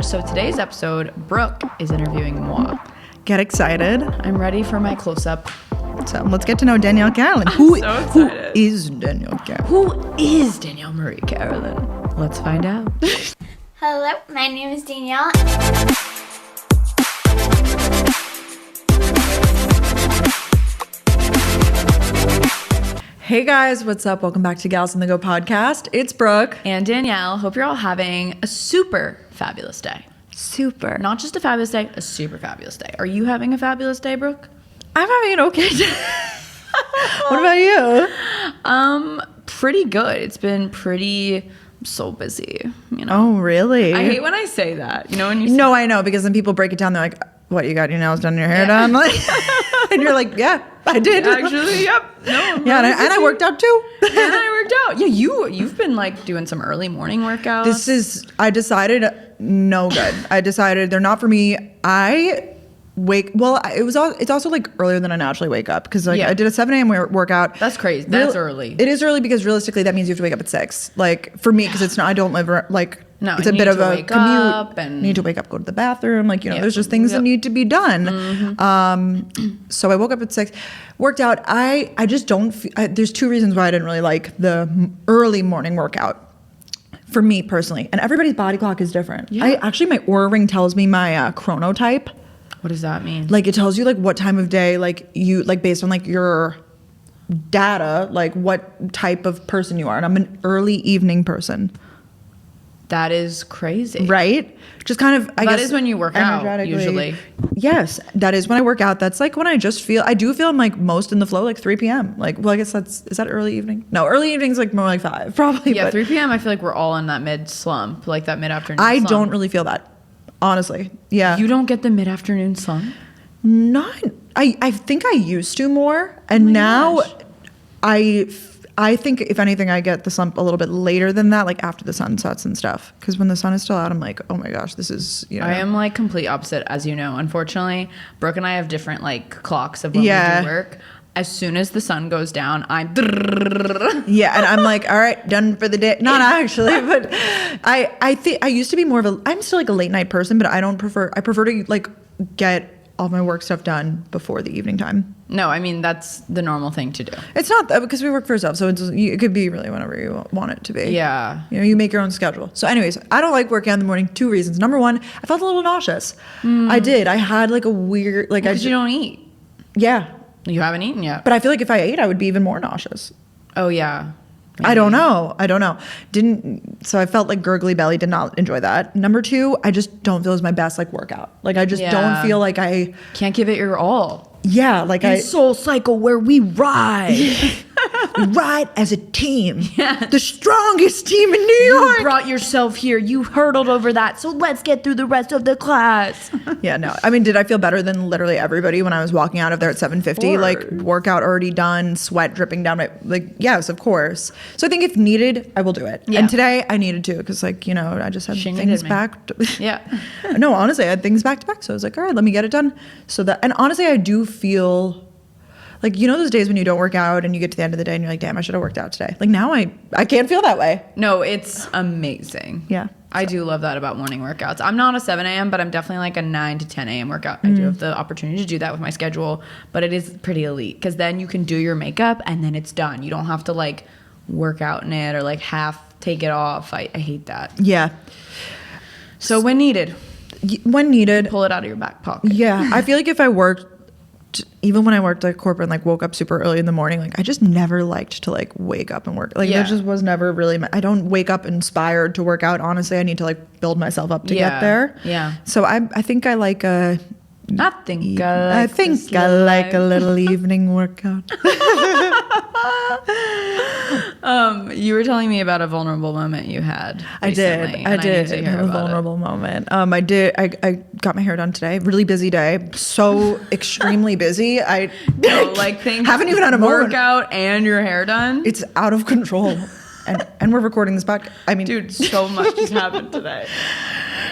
So today's episode, Brooke is interviewing moi. Get excited. I'm ready for my close-up. So let's get to know Danielle Carolan. Who is Danielle Carolan? Who is Danielle Marie Carolan? Let's find out. Hello, my name is Danielle. Hey guys, what's up? Welcome back to Gals on the Go podcast. It's Brooke. And Danielle, hope you're all having a super fabulous day. Super. Not just a fabulous day, a super fabulous day. Are you having a fabulous day, Brooke? I'm having an okay day. What about you? Pretty good. It's been pretty so busy, you know. Oh, really? I hate when I say that. You know when you say No, I know, because then people break it down. They're like, what, you got your nails done, your hair done? Like, and you're like, yeah, I did. Actually, yep. No, yeah, and I worked out too. And I worked out. Yeah, you've been like doing some early morning workouts. I decided no good. I decided they're not for me. It's also like earlier than I naturally wake up because I did a 7 a.m. workout. That's crazy. That's early. It is early because realistically that means you have to wake up at 6. Like for me, because it's not, I don't live like, no, it's a bit of a commute. And need to wake up, go to the bathroom. Like, there's just things that need to be done. Mm-hmm. So I woke up at 6, worked out. I just don't, there's 2 reasons why I didn't really like the early morning workout. For me personally, and everybody's body clock is different. Yeah. My Oura ring tells me my chronotype. What does that mean? Like it tells you like what time of day, like you, like based on like your data, like what type of person you are. And I'm an early evening person. That is crazy. Right? Just kind of, I guess. That is when you work out, usually. Yes, that is when I work out. That's like when I do feel I'm like most in the flow, like 3 p.m. Like, well, I guess is that early evening? No, early evening's like more like 5, probably. Yeah, but 3 p.m. I feel like we're all in that mid slump, like that mid-afternoon I slump. don't really feel that, honestly. Yeah. You don't get the mid-afternoon slump? I think I used to more. And now I think if anything, I get the slump a little bit later than that, like after the sun sets and stuff. Because when the sun is still out, I'm like, oh my gosh, this is, I am like complete opposite, as you know. Unfortunately, Brooke and I have different like clocks of when we do work. As soon as the sun goes down, I'm yeah, and I'm like, all right, done for the day. Not actually, but I think I used to be more of I'm still like a late night person, but I prefer to like get all my work stuff done before the evening time. No, I mean, that's the normal thing to do. It's not that, because we work for ourselves, so it could be really whenever you want it to be. Yeah. You make your own schedule. So anyways, I don't like working out in the morning. 2 reasons. Number 1, I felt a little nauseous. I did. I had like a weird, like, because you don't eat. Yeah. You haven't eaten yet. But I feel like if I ate, I would be even more nauseous. Oh, yeah. Maybe. I don't know. So I felt like gurgly belly, did not enjoy that. Number 2, I just don't feel as my best like workout. Like I just don't feel like I can't give it your all. Yeah, like in Soul Cycle where we ride. We ride as a team. Yes. The strongest team in New York. You brought yourself here. You hurdled over that. So let's get through the rest of the class. Yeah, no. I mean, did I feel better than literally everybody when I was walking out of there at 7:50? Like workout already done, sweat dripping down my, like, yes, of course. So I think if needed, I will do it. Yeah. And today I needed to, because like, I just had things back. Yeah. No, honestly, I had things back to back. So I was like, all right, let me get it done. And honestly, I do feel like, those days when you don't work out and you get to the end of the day and you're like, damn, I should have worked out today. Like now I can't feel that way. No, it's amazing. Yeah. I do love that about morning workouts. I'm not a 7 a.m., but I'm definitely like a 9 to 10 a.m. workout. I do have the opportunity to do that with my schedule, but it is pretty elite because then you can do your makeup and then it's done. You don't have to like work out in it or like half take it off. I hate that. Yeah. So when needed, pull it out of your back pocket. Yeah. I feel like if I worked, even when I worked like corporate and like woke up super early in the morning, like I just never liked to like wake up and work. Like there just was never really, I don't wake up inspired to work out. Honestly, I need to like build myself up to get there. Yeah. So I think I like a little evening workout. You were telling me about a vulnerable moment you had recently. I did have a vulnerable moment. I got my hair done today. Really busy day. So extremely busy. I haven't even had a workout and your hair done. It's out of control. And we're recording this back. I mean, dude, so much has happened today.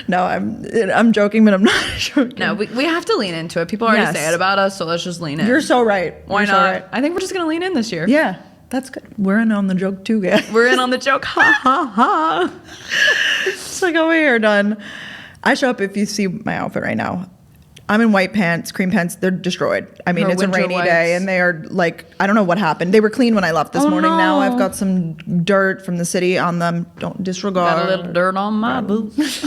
No, I'm joking, but I'm not joking. No, we have to lean into it. People already say it about us, so let's just lean in. You're so right. Why not? So right. I think we're just gonna lean in this year. Yeah, that's good. We're in on the joke too, guys. We're in on the joke. Ha ha ha. It's like, oh, my hair done. I show up, if you see my outfit right now, I'm in white pants, cream pants. They're destroyed. I mean, Her it's a winter rainy whites. day and they are like, I don't know what happened. They were clean when I left this morning. no. Now I've got some dirt from the city on them. Don't disregard. Got a little dirt on my boots.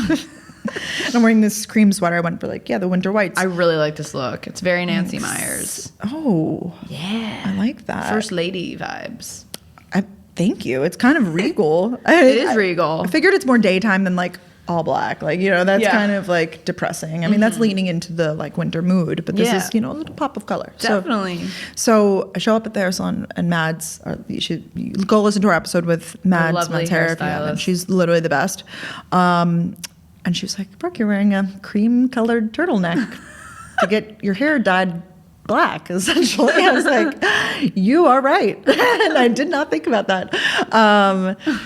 And I'm wearing this cream sweater. I went for like, the winter whites. I really like this look. It's very Nancy Meyers. Oh, Yeah. I like that. First lady vibes. Thank you. It's kind of regal. It is regal. I figured it's more daytime than like all black. Like, that's Yeah. kind of like depressing. I mean, that's leaning into the like winter mood, but this Yeah. is, a little pop of color. Definitely. So I show up at the hair salon and Mads, you should go listen to our episode with Mads lovely Mads hair if you haven't. hairstylist. She's literally the best. And she was like, Brooke, you're wearing a cream colored turtleneck to get your hair dyed black, essentially. I was like, you are right. And I did not think about that.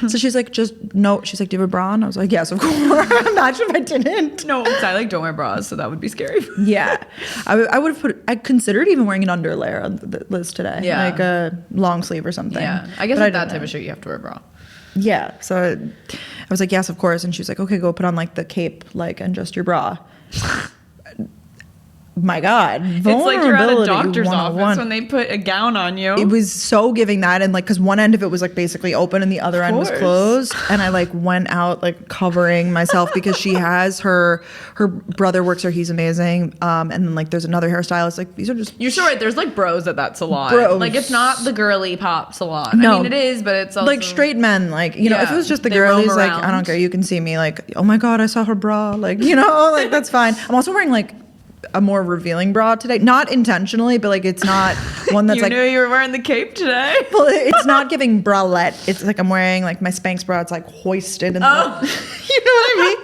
So she's like, she's like, do you have a bra? And I was like, yes, of course. Imagine if I didn't. No, I don't wear bras, so that would be scary. Yeah. I would have I considered even wearing an underlayer on the list today. Yeah. Like a long sleeve or something. Yeah. I guess But with that didn't. type of shirt, you have to wear a bra. Yeah. So I was like, yes, of course. And she was like, okay, go put on like the cape, like, and just your bra. My God. It's like you're at a Vulnerability doctor's 101. office when they put a gown on you. It was so giving that, and like, because one end of it was like basically open and the other end was course. closed, and I like went out like covering myself because she has her brother works there, he's amazing, and then like there's another hairstylist. Like, these are just You're so right. There's like bros at that salon. Bros. Like it's not the girly pop salon. No. I mean, it is, but it's also like straight men. Like, if it Yeah, was just the they roam girlies, like, I around. don't care, you can see me, like, oh my God, I saw her bra, like, like that's fine. I'm also wearing like a more revealing bra today, not intentionally, but like it's not one that's You like knew you were wearing the cape today. well, it's not giving bralette. It's like I'm wearing like my Spanx bra. It's like hoisted, and you know what I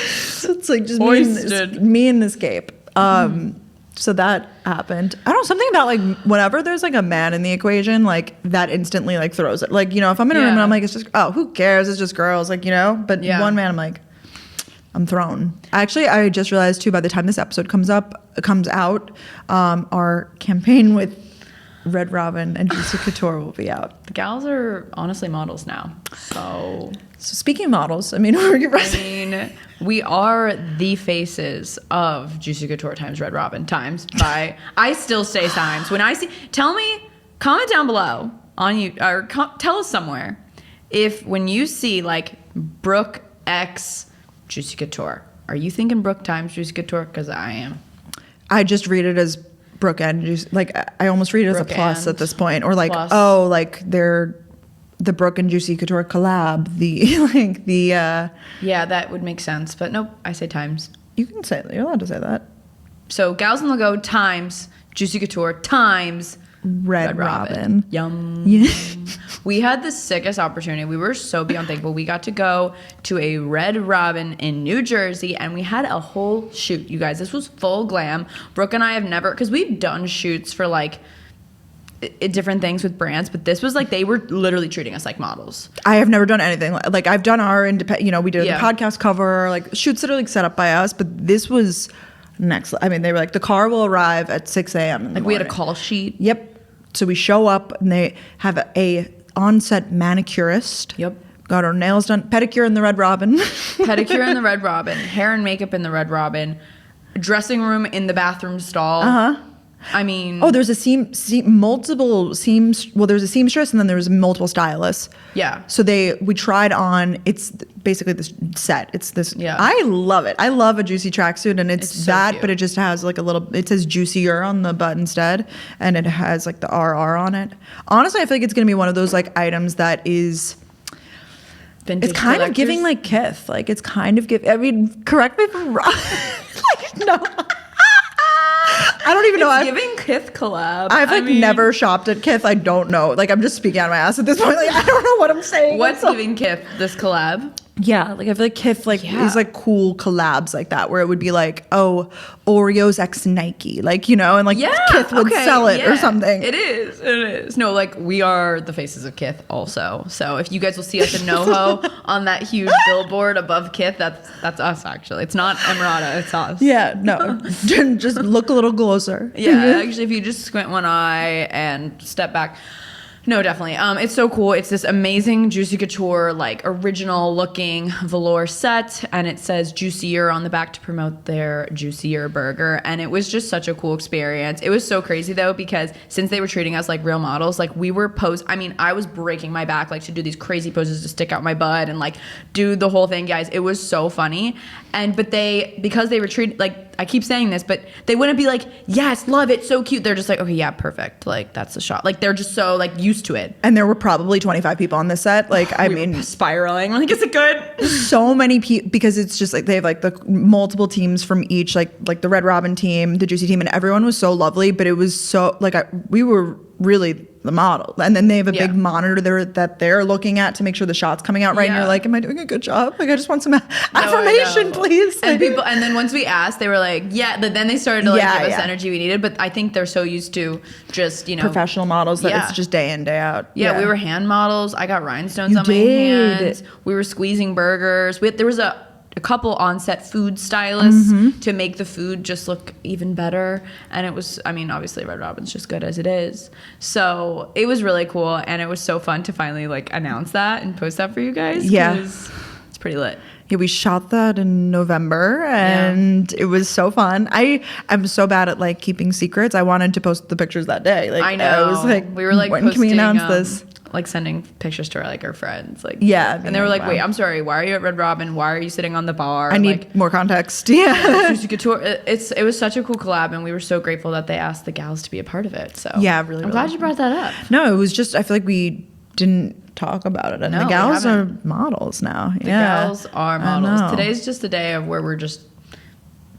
mean. So it's like just Hoisted. me in this cape. So that happened. I don't know, something about like whenever there's like a man in the equation, like that instantly like throws it. Like, if I'm in a room and I'm like, it's just, oh, who cares? It's just girls, like, but Yeah. one man, I'm like, I'm thrown. Actually, I just realized too, by the time this episode comes out, our campaign with Red Robin and Juicy Couture will be out. The gals are honestly models now. So speaking of models, I mean, we're we are the faces of Juicy Couture times Red Robin times by I still say times. When I see, comment down below on you or tell us somewhere if when you see like Brooke X Juicy Couture, are you thinking Brooke times Juicy Couture? Because I am. I just read it as Brooke and Juicy. Like, I almost read it as a Brooke plus and at this point, or like, plus. oh, like they're the Brooke and Juicy Couture collab. Yeah, that would make sense. But nope, I say times. You can say that. You're allowed to say that. So Gals on the Go times Juicy Couture times Red Robin. Yum. Yeah. We had the sickest opportunity. We were so beyond thankful. We got to go to a Red Robin in New Jersey, and we had a whole shoot, you guys. This was full glam. Brooke and I have never, because we've done shoots for like different things with brands, but this was like they were literally treating us like models. I have never done anything like I've done our independent. We did Yeah. the podcast cover, like shoots that are like set up by us, but this was next. I mean, they were like, the car will arrive at 6 a.m. Like we had a call sheet. Yep. So we show up and they have a on-set manicurist. Yep. Got our nails done, pedicure in the Red Robin. Pedicure in the Red Robin, hair and makeup in the Red Robin, dressing room in the bathroom stall. I mean, Oh, there's multiple seams. Well, there's a seamstress and then there was multiple stylists. yeah. So we tried on, it's basically this set. It's this, Yeah. I love it. I love a juicy tracksuit, and it's so that, cute. but it just has like it says juicier on the butt instead. And it has like the RR on it. Honestly, I feel like it's going to be one of those like items that is, Vintage it's kind of collectors. giving like Kith. Like it's kind of I mean, correct me if I'm wrong. Like, no. I don't even know. It's giving Kith collab. I've I like mean, never shopped at Kith. I don't know. Like I'm just speaking out of my ass at this point. Like I don't know what I'm saying. What's So- giving Kith this collab? Yeah, like I feel like Kith Yeah. is like cool collabs like that, where it would be like, oh, Oreos x Nike, like, and like Kith would sell it or something. It is. No, like we are the faces of Kith also. So if you guys will see us in NoHo on that huge billboard above Kith, that's us actually. It's not Emirata, it's us. Yeah, no, just look a little closer. Yeah, actually, if you just squint one eye and step back. No, definitely. It's so cool. It's this amazing Juicy Couture, like original looking velour set, and it says Juicier on the back to promote their Juicier burger. And it was just such a cool experience. It was so crazy though, because since they were treating us like real models, like we were I was breaking my back like to do these crazy poses to stick out my butt and like do the whole thing, guys. It was so funny. But because they were treated like, I keep saying this, but they wouldn't be like, yes, love it, so cute. They're just like, okay, yeah, perfect. Like that's the shot. Like they're just so like used to it. And there were probably 25 people on this set. Like, I mean, spiraling. Like, is it good? So many people, because it's just like they have like the multiple teams from each, like the Red Robin team, the Juicy team, and everyone was so lovely. But it was so like we were really the model, and then they have a big monitor there that they're looking at to make sure the shot's coming out right. And you're like, am I doing a good job? Like, I just want some affirmation, please. And then once we asked, they were like, yeah. But then they started to like give us energy we needed. But I think they're so used to just professional models that it's just day in, day out. Yeah, we were hand models. I got rhinestones on my hands. We were squeezing burgers. There was a couple on-set food stylists to make the food just look even better. And it was, I mean, obviously Red Robin's just good as it is. So it was really cool. And it was so fun to finally like announce that and post that for you guys. Yeah. It's pretty lit. Yeah, we shot that in November and it was so fun. I'm so bad at like keeping secrets. I wanted to post the pictures that day. Like, I know. I was like, we were like, when can we announce this? Like sending pictures to our friends, like and they were like, "Wait, I'm sorry. Why are you at Red Robin? Why are you sitting on the bar? I need more context." Yeah, Juicy Couture. It was such a cool collab, and we were so grateful that they asked the gals to be a part of it. So yeah, really. I'm glad you brought that up. No, it was just I feel like we didn't talk about it, and the gals are models now. The gals are models. Today's just a day of where we're just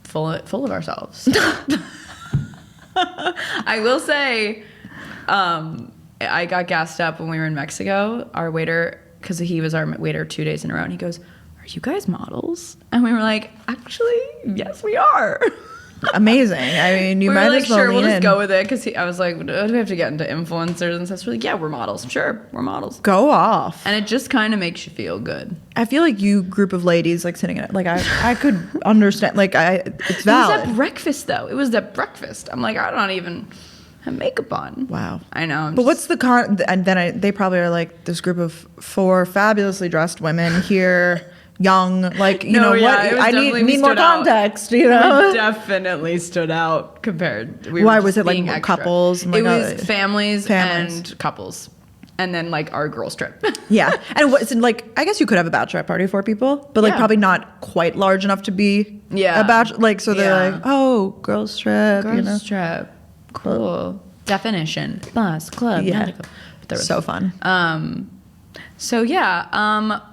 full of ourselves. I will say. I got gassed up when we were in Mexico. Our waiter, because he was our waiter 2 days in a row, and he goes, "Are you guys models?" And we were like, "Actually, yes, we are." Amazing. I mean, you might as well sure, we'll lean just in. go with it, because I was like, do we have to get into influencers and stuff? We're like, yeah, we're models. Sure, we're models. Go off. And it just kind of makes you feel good. I feel like you group of ladies like sitting in it. Like I could understand. Like it's valid. It was at breakfast though. It was at breakfast. I'm like, I don't even have makeup on. Wow. I know. But what's the and then they probably are like this group of 4 fabulously dressed women here, young, like, you know, what I need more context, you know? We definitely stood out compared. Why was it like couples? And it was families and couples. And then like our girls trip. Yeah. And what's like, I guess you could have a bachelorette party for people, but like probably not quite large enough to be a bachelor. Like, so they're like, oh, girls trip. Girls trip. Cool. Definition. Bus, club, medical. So fun.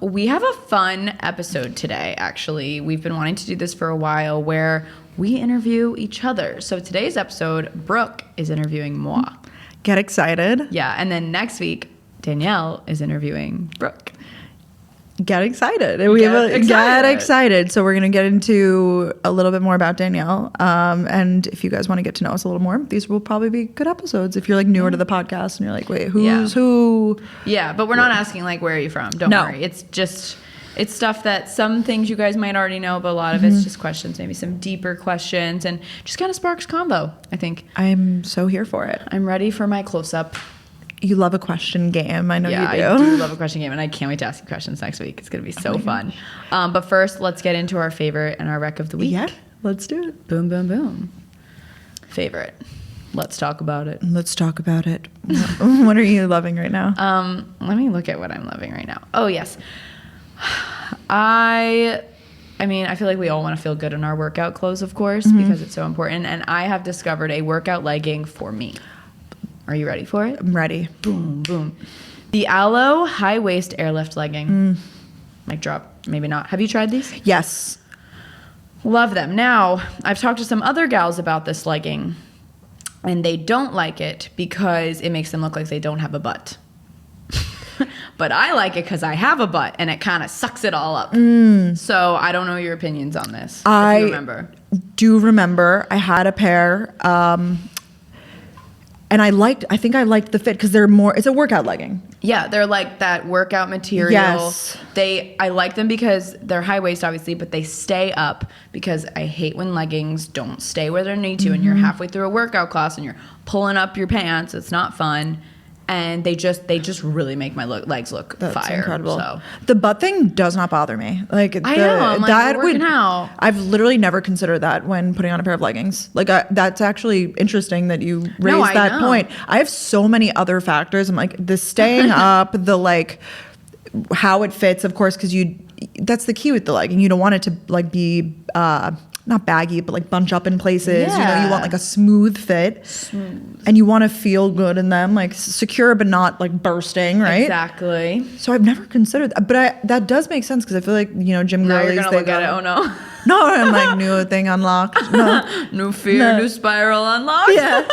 We have a fun episode today, actually. We've been wanting to do this for a while where we interview each other. So today's episode, Brooke is interviewing moi. Get excited. Yeah, and then next week, Danielle is interviewing Brooke. Get excited. Get excited. So we're going to get into a little bit more about Danielle. And if you guys want to get to know us a little more, these will probably be good episodes. If you're like newer to the podcast and you're like, wait, who's who? Yeah, but we're not asking like, where are you from? Don't worry. It's stuff that some things you guys might already know, but a lot of it's just questions, maybe some deeper questions, and just kind of sparks convo, I think. I'm so here for it. I'm ready for my close-up. You love a question game. I know you do. Yeah, I do love a question game, and I can't wait to ask you questions next week. It's going to be so fun. But first, let's get into our favorite and our rec of the week. Yeah, let's do it. Boom, boom, boom. Favorite. Let's talk about it. Let's talk about it. What are you loving right now? Let me look at what I'm loving right now. Oh, yes. I mean, I feel like we all want to feel good in our workout clothes, of course, because it's so important. And I have discovered a workout legging for me. Are you ready for it? I'm ready. Boom, boom. The Aloe high waist airlift legging. Mic drop. Maybe not. Have you tried these? Yes. Love them. Now, I've talked to some other gals about this legging, and they don't like it because it makes them look like they don't have a butt. But I like it because I have a butt, and it kind of sucks it all up. So I don't know your opinions on this. If you remember. Do remember. I had a pair. And I think I liked the fit because it's a workout legging. Yeah, they're like that workout material. Yes. I like them because they're high waist, obviously, but they stay up, because I hate when leggings don't stay where they need to, and you're halfway through a workout class and you're pulling up your pants. It's not fun. and they just really make my legs look That's fire. incredible. So. The butt thing does not bother me. Like I know. I'm like, that we're working out. I've literally never considered that when putting on a pair of leggings. Like that's actually interesting that you raised I that know. point. I have so many other factors. I'm like the staying up, the like how it fits, of course, because that's the key with the legging. You don't want it to like be not baggy, but like bunch up in places. You know, you want like a smooth fit. And you want to feel good in them, like secure but not like bursting, right? Exactly. So I've never considered that, but that does make sense because I feel like, you know, gym Now girlies, you're gonna look at it. Oh no. No, I'm like new thing unlocked. No. New fear, new spiral unlocked. Yeah.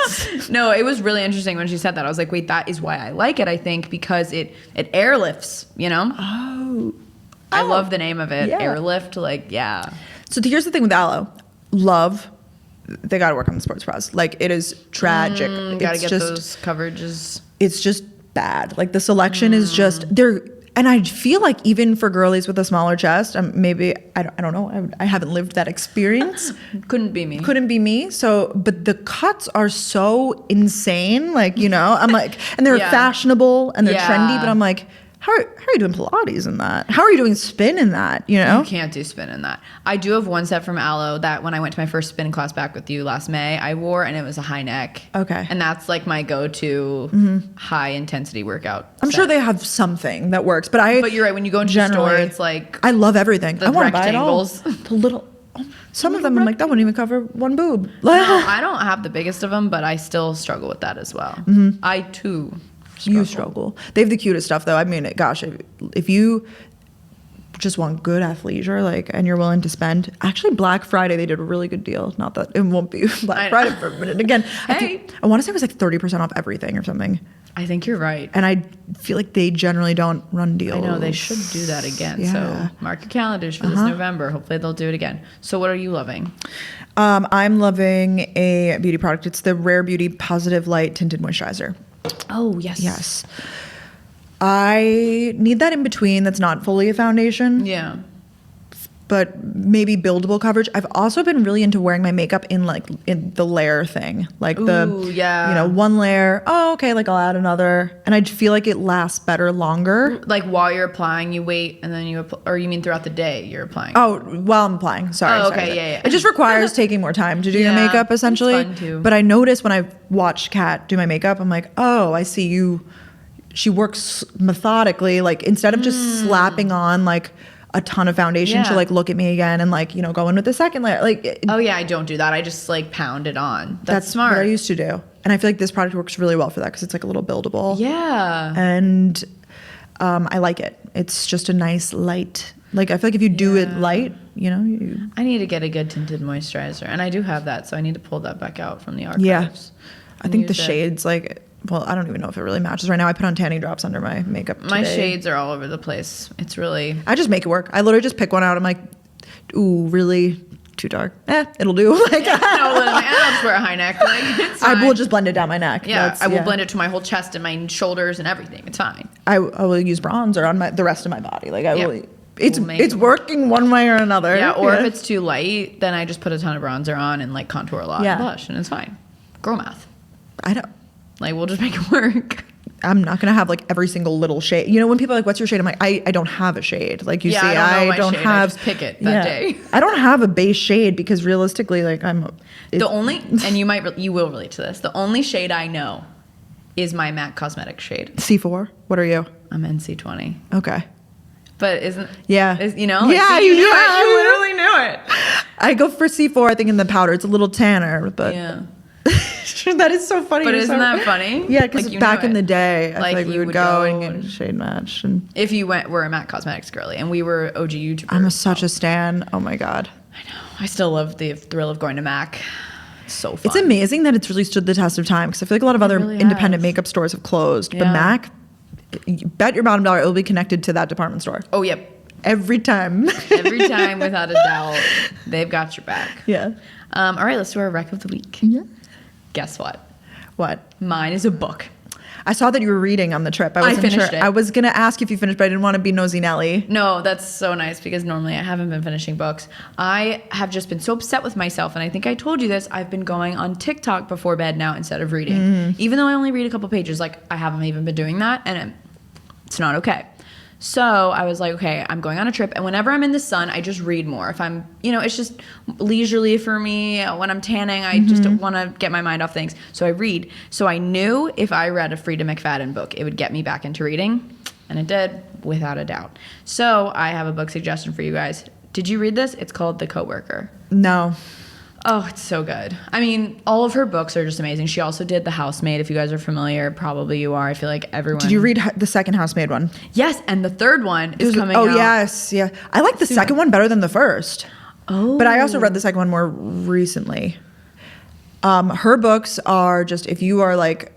No, it was really interesting when she said that. I was like, wait, that is why I like it, I think, because it airlifts, you know? Oh. I love the name of it. Yeah. Airlift, like, yeah. So here's the thing with aloe. Love, they got to work on the sports bras. Like it is tragic. Gotta It's get just, those coverages. it's just bad. Like the selection is just and I feel like even for girlies with a smaller chest, maybe I don't know. I haven't lived that experience. Couldn't be me. Couldn't be me. So, but the cuts are so insane. Like, you know, I'm like, and they're Yeah. fashionable and they're Yeah. trendy. But I'm like, how are you doing Pilates in that? How are you doing spin in that? You know, You can't do spin in that. I do have one set from Aloe that when I went to my first spin class back with you last May, I wore, and it was a high neck. Okay. And that's like my go-to high intensity workout. I'm set. sure they have something that works. But But you're right. When you go into the store, it's like I love everything. the I want to buy it all. rectangles. The little. Some of them I'm like, that wouldn't even cover one boob. no, I don't have the biggest of them, but I still struggle with that as well. I too. You struggle. They have the cutest stuff though. I mean, gosh, if you just want good athleisure, like, and you're willing to spend, actually Black Friday, they did a really good deal. Not that it won't be Black Friday for a minute. Again, Hey. I want to say it was like 30% off everything or something. I think you're right. And I feel like they generally don't run deals. I know they should do that again. Yeah. So mark your calendars for this November. Hopefully they'll do it again. So what are you loving? I'm loving a beauty product. It's the Rare Beauty Positive Light Tinted Moisturizer. Oh yes. Yes. I need that in between that's not fully a foundation, Yeah. but maybe buildable coverage. I've also been really into wearing my makeup in the layer thing. Like Ooh, yeah. you know, one layer. Oh, okay. Like I'll add another. And I feel like it lasts better longer. Like while you're applying, you wait and then you or you mean throughout the day you're applying? Oh, while I'm applying. Sorry. Oh, okay, sorry. yeah. It just requires taking more time to do your Yeah, makeup, essentially. it's fun too. But I notice when I watch Kat do my makeup, I'm like, oh, I see you. She works methodically. Like instead of just slapping on like a ton of foundation, she'll Yeah. like look at me again and like, you know, go in with the second layer. Like Oh yeah, I don't do that. I just like pound it on. That's smart. what I used to do. And I feel like this product works really well for that because it's like a little buildable. Yeah. And I like it. It's just a nice light. Like I feel like if you do it light, you know, I need to get a good tinted moisturizer, and I do have that, so I need to pull that back out from the archives. yeah. I and think the use it. shades like, well, I don't even know if it really matches right now. I put on tanning drops under my makeup My today. shades are all over the place. It's really I just make it work. I literally just pick one out. I'm like, ooh, really too dark. It'll do. Like, no, literally, I'll just wear a high neck. Like it's I fine. will just blend it down my neck. Yeah, I will blend it to my whole chest and my shoulders and everything. It's fine. I will use bronzer on the rest of my body. Like I Yeah. will. It's We'll make it's it work. working one way or another. Yeah, or if it's too light, then I just put a ton of bronzer on and like contour a lot Yeah. and blush, and it's fine. Girl math. I don't. Like we'll just make it work. I'm not gonna have like every single little shade. You know, when people are like, "What's your shade?" I'm like, I don't have a shade. Like you Yeah, see, I don't know my don't shade. have. I just pick it that day. I don't have a base shade because realistically, like The only, and you will relate to this. The only shade I know is my MAC Cosmetics shade. C4. What are you? I'm NC20. Okay. But isn't Yeah. you know? Like, Yeah, see, you knew You it. literally knew it. I go for C4. I think in the powder, it's a little tanner, but Yeah. that is so funny. But You're isn't so- that funny? Yeah, because Like, you back knew in it. the day, I Like, feel like we you would would go go and and- get shade match. And If you were a MAC Cosmetics girly, and we were OG YouTubers. I'm such a stan. Oh my god. I still love the thrill of going to MAC. It's so fun. It's amazing that it's really stood the test of time because I feel like a lot of other really independent has. makeup stores have closed, but Yeah. MAC, you bet your bottom dollar it will be connected to that department store Oh, yep. every time. Every time, without a doubt, they've got your back. Yeah. All right, let's do our rec of the week. Yeah. Guess what? What? Mine is a book. I saw that you were reading on the trip. I wasn't finished it. I was going to ask if you finished, but I didn't want to be nosy Nelly. No, that's so nice because normally I haven't been finishing books. I have just been so upset with myself. And I think I told you this. I've been going on TikTok before bed now instead of reading. Even though I only read a couple pages, like I haven't even been doing that. And it's not okay. So I was like, okay, I'm going on a trip. And whenever I'm in the sun, I just read more. If I'm, it's just leisurely for me. When I'm tanning, I just want to get my mind off things. So I read. So I knew if I read a Frida McFadden book, it would get me back into reading. And it did, without a doubt. So I have a book suggestion for you guys. Did you read this? It's called The Coworker. No. Oh, it's so good. I mean, all of her books are just amazing. She also did The Housemaid. If you guys are familiar, probably you are. I feel like everyone. Did you read the second Housemaid one? Yes, and the third one is coming out. Oh, yes. Yeah. I like the second one better than the first. Oh. But I also read the second one more recently. Her books are just, if you are like,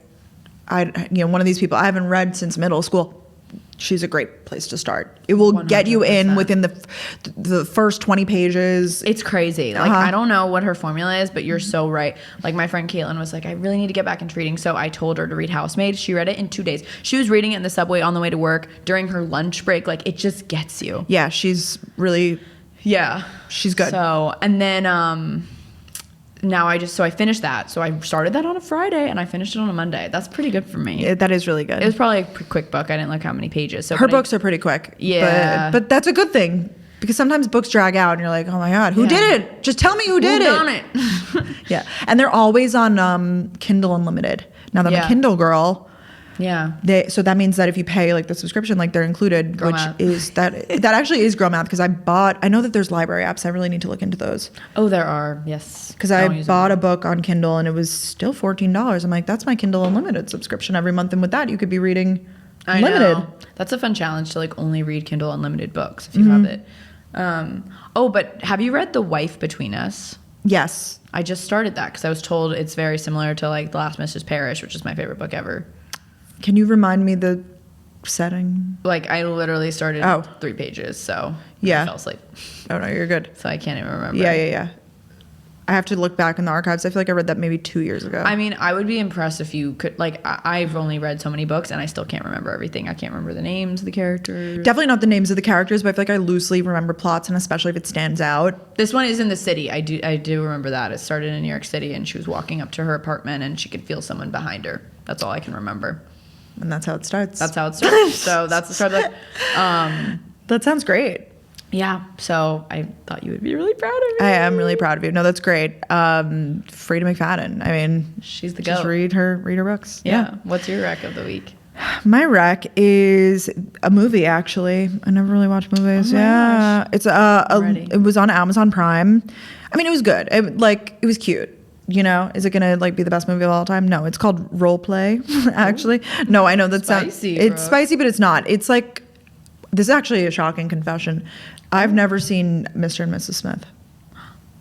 one of these people I haven't read since middle school, she's a great place to start. It will 100%. Get you in within the first 20 pages. It's crazy. Like, I don't know what her formula is, but you're so right. Like, my friend Caitlin was like, I really need to get back into reading. So I told her to read Housemaid. She read it in 2 days. She was reading it in the subway on the way to work during her lunch break. Like, it just gets you. Yeah, she's really... Yeah. She's good. So, and then... Now I finished that. So I started that on a Friday and I finished it on a Monday. That's pretty good for me. That is really good. It was probably a quick book. I didn't look how many pages. So her books are pretty quick. Yeah. But that's a good thing because sometimes books drag out and you're like, oh my God, who did it? Just tell me who did it. Who done it? Yeah. And they're always on Kindle Unlimited. Now that I'm a Kindle girl. Yeah. So that means that if you pay like the subscription, like they're included, Girl which math. is that actually is Girl Math because I know that there's library apps. I really need to look into those. Oh, there are. Yes. Because I bought a book on Kindle and it was still $14. I'm like, that's my Kindle Unlimited subscription every month. And with that, you could be reading Unlimited. I know. That's a fun challenge to like only read Kindle Unlimited books if you have it. But have you read The Wife Between Us? Yes. I just started that because I was told it's very similar to like The Last Mrs. Parrish, which is my favorite book ever. Can you remind me the setting? Like I literally started 3 pages, so I fell asleep. Oh no, you're good. So I can't even remember. Yeah. I have to look back in the archives. I feel like I read that maybe 2 years ago. I mean, I would be impressed if you could. Like, I've only read so many books, and I still can't remember everything. I can't remember the names of the characters. Definitely not the names of the characters, but I feel like I loosely remember plots, and especially if it stands out. This one is in the city. I do remember that. It started in New York City, and she was walking up to her apartment, and she could feel someone behind her. That's all I can remember. And that's how it starts. So that's the start of it. That sounds great. Yeah. So I thought you would be really proud of me. I am really proud of you. No, that's great. Frida McFadden. I mean, she's the just goat. read her books. Yeah. What's your rec of the week? My rec is a movie. Actually, I never really watch movies. Oh my gosh. It's it was on Amazon Prime. I mean, it was good. It was cute. Is it gonna like be the best movie of all time? No, it's called Role Play. Actually, no, I know that sounds spicy. It's spicy, but it's not. It's like this is actually a shocking confession. I've never seen Mr. and Mrs. Smith.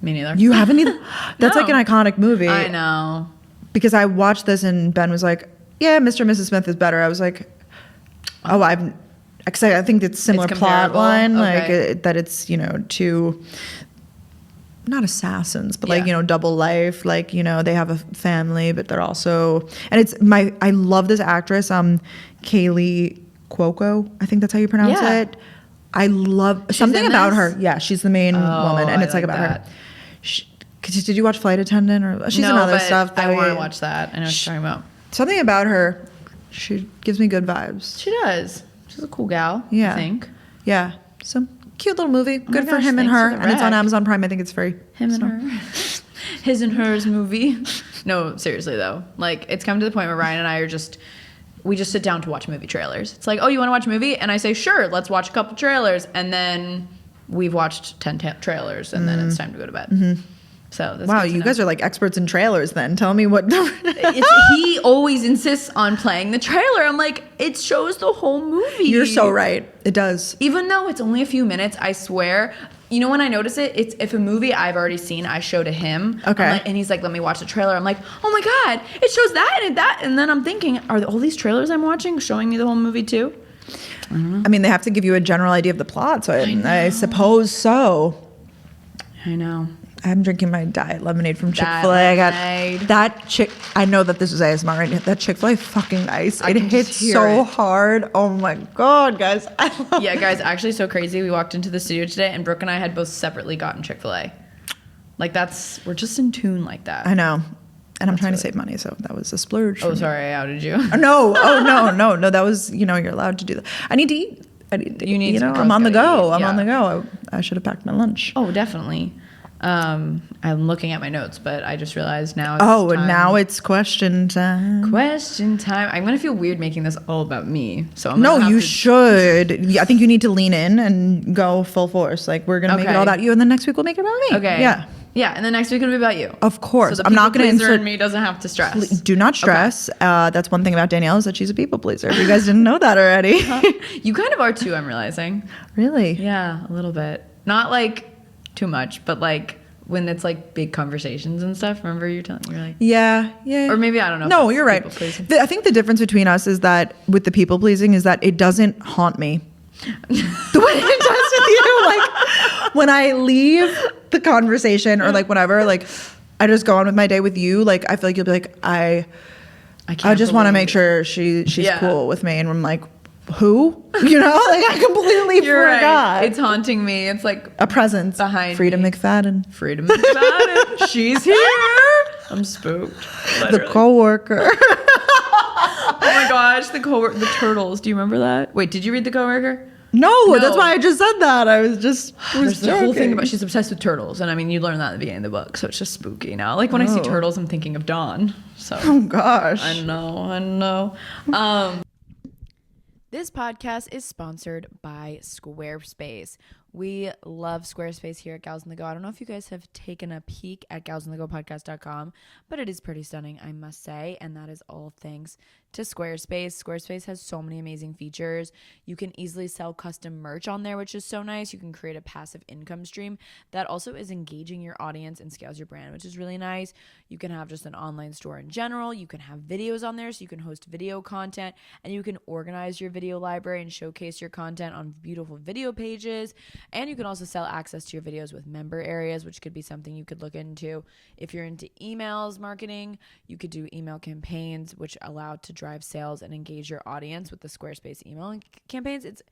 Me neither. You haven't either? That's No. like an iconic movie. I know. Because I watched this and Ben was like, "Yeah, Mr. and Mrs. Smith is better." I was like, "Oh, because I think it's similar It's plot comparable. line, Okay. like that it's two." Not assassins, but Yeah. double life. Like, they have a family, but they're also, and I love this actress, Kaylee Cuoco. I think that's how you pronounce it. I love something in about this? her. Yeah, she's the main woman, and I it's like about that. her. Did you watch Flight Attendant or she's No, another but stuff? I want to watch that. I know what you're talking about. Something about her. She gives me good vibes. She does. She's a cool gal. Yeah. I think. Yeah. Some cute little movie. Good for gosh, him and thanks her. for the And it's on rec. Amazon Prime. I think it's free. Him and her. His and hers movie. No, seriously though. Like it's come to the point where Ryan and I we just sit down to watch movie trailers. It's like, oh, you want to watch a movie? And I say, sure, let's watch a couple trailers. And then we've watched 10 trailers and then it's time to go to bed. Mm-hmm. So that's Wow, you guys are like experts in trailers then. Tell me what. He always insists on playing the trailer. I'm like, it shows the whole movie. You're so right. It does. Even though it's only a few minutes, I swear. When I notice it, it's if a movie I've already seen, I show to him. Okay. And he's like, let me watch the trailer. I'm like, oh my God, it shows that and that. And then I'm thinking, are all these trailers I'm watching showing me the whole movie too? I mean, they have to give you a general idea of the plot. So I suppose so. I know. I'm drinking my diet lemonade from Chick-fil-A. I know that this is ASMR right now. That Chick-fil-A fucking ice. It hits so hard. Oh my God, guys. Yeah, guys, actually so crazy. We walked into the studio today and Brooke and I had both separately gotten Chick-fil-A. Like we're just in tune like that. I know. And I'm trying to save money, so that was a splurge. Oh, sorry, I outed you. No. That was, you're allowed to do that. I need to eat. I'm on the go. I'm on the go. I should have packed my lunch. Oh, definitely. I'm looking at my notes, but I just realized now it's and now it's question time. Question time. I'm going to feel weird making this all about me. So should. I think you need to lean in and go full force. Like, we're going to make it all about you, and then next week we'll make it about me. Okay. Yeah, and then next week it'll be about you. Of course. So I'm not going to insert me doesn't have to stress. Do not stress. Okay. That's one thing about Danielle is that she's a people pleaser. If you guys didn't know that already. You kind of are too, I'm realizing. Really? Yeah, a little bit. Not like too much, but like when it's like big conversations and stuff. Remember you're like yeah. Or maybe I don't know. No, you're right. I think the difference between us is that with the people pleasing is that it doesn't haunt me. The way it does with you, like when I leave the conversation or like whatever, like I just go on with my day with you. Like I feel like you'll be like I just want to make sure she's cool with me, and I'm like, who? Like I completely forgot. Right. It's haunting me. It's like a presence behind Freedom me. McFadden. She's here. I'm spooked. Literally. The coworker. Oh my gosh, the turtles. Do you remember that? Wait, did you read The Coworker? No, that's why I just said that. There's the whole thing about she's obsessed with turtles, and I mean you learn that at the beginning of the book, so it's just spooky now. Like when I see turtles, I'm thinking of Dawn. So oh gosh, I know. This podcast is sponsored by Squarespace. We love Squarespace here at Gals on the Go. I don't know if you guys have taken a peek at galsonthegopodcast.com, but it is pretty stunning, I must say, and that is all thanks to Squarespace. Squarespace has so many amazing features. You can easily sell custom merch on there, which is so nice. You can create a passive income stream that also is engaging your audience and scales your brand, which is really nice. You can have just an online store in general. You can have videos on there, so you can host video content, and you can organize your video library and showcase your content on beautiful video pages. And you can also sell access to your videos with member areas, which could be something you could look into. If you're into emails marketing, you could do email campaigns, which allow to drive sales and engage your audience with the Squarespace email campaigns. It's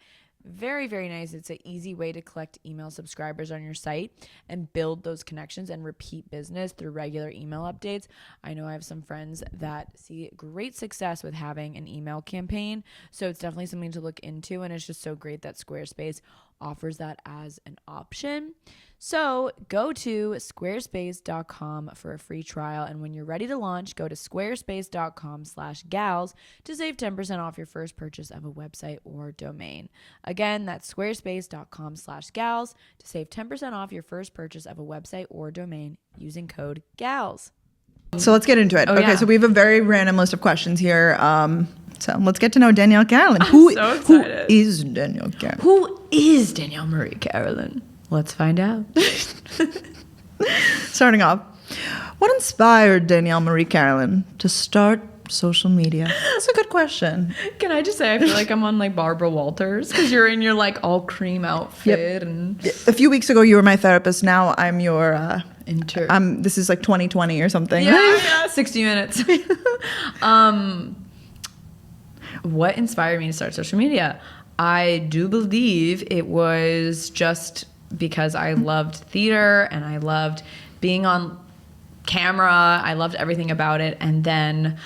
very, very nice. It's an easy way to collect email subscribers on your site and build those connections and repeat business through regular email updates. I know I have some friends that see great success with having an email campaign, so it's definitely something to look into, and it's just so great that Squarespace offers that as an option. So go to squarespace.com for a free trial, and when you're ready to launch, go to squarespace.com/gals to save 10% off your first purchase of a website or domain. Again, that's squarespace.com/gals to save 10% off your first purchase of a website or domain using code GALS. So let's get into it. Okay, so we have a very random list of questions here. So let's get to know Danielle Carolan. I'm so excited. Who is Danielle Carolan? Who is Danielle Marie Carolan? Let's find out. Starting off, what inspired Danielle Marie Carolan to start social media? That's a good question. Can I just say I feel like I'm on like Barbara Walters because you're in your like all cream outfit. And a few weeks ago you were my therapist. Now I'm your intern. This is like 2020 or something. Yeah, 60 minutes. What inspired me to start social media? I do believe it was just because I loved theater and I loved being on camera. I loved everything about it. And then,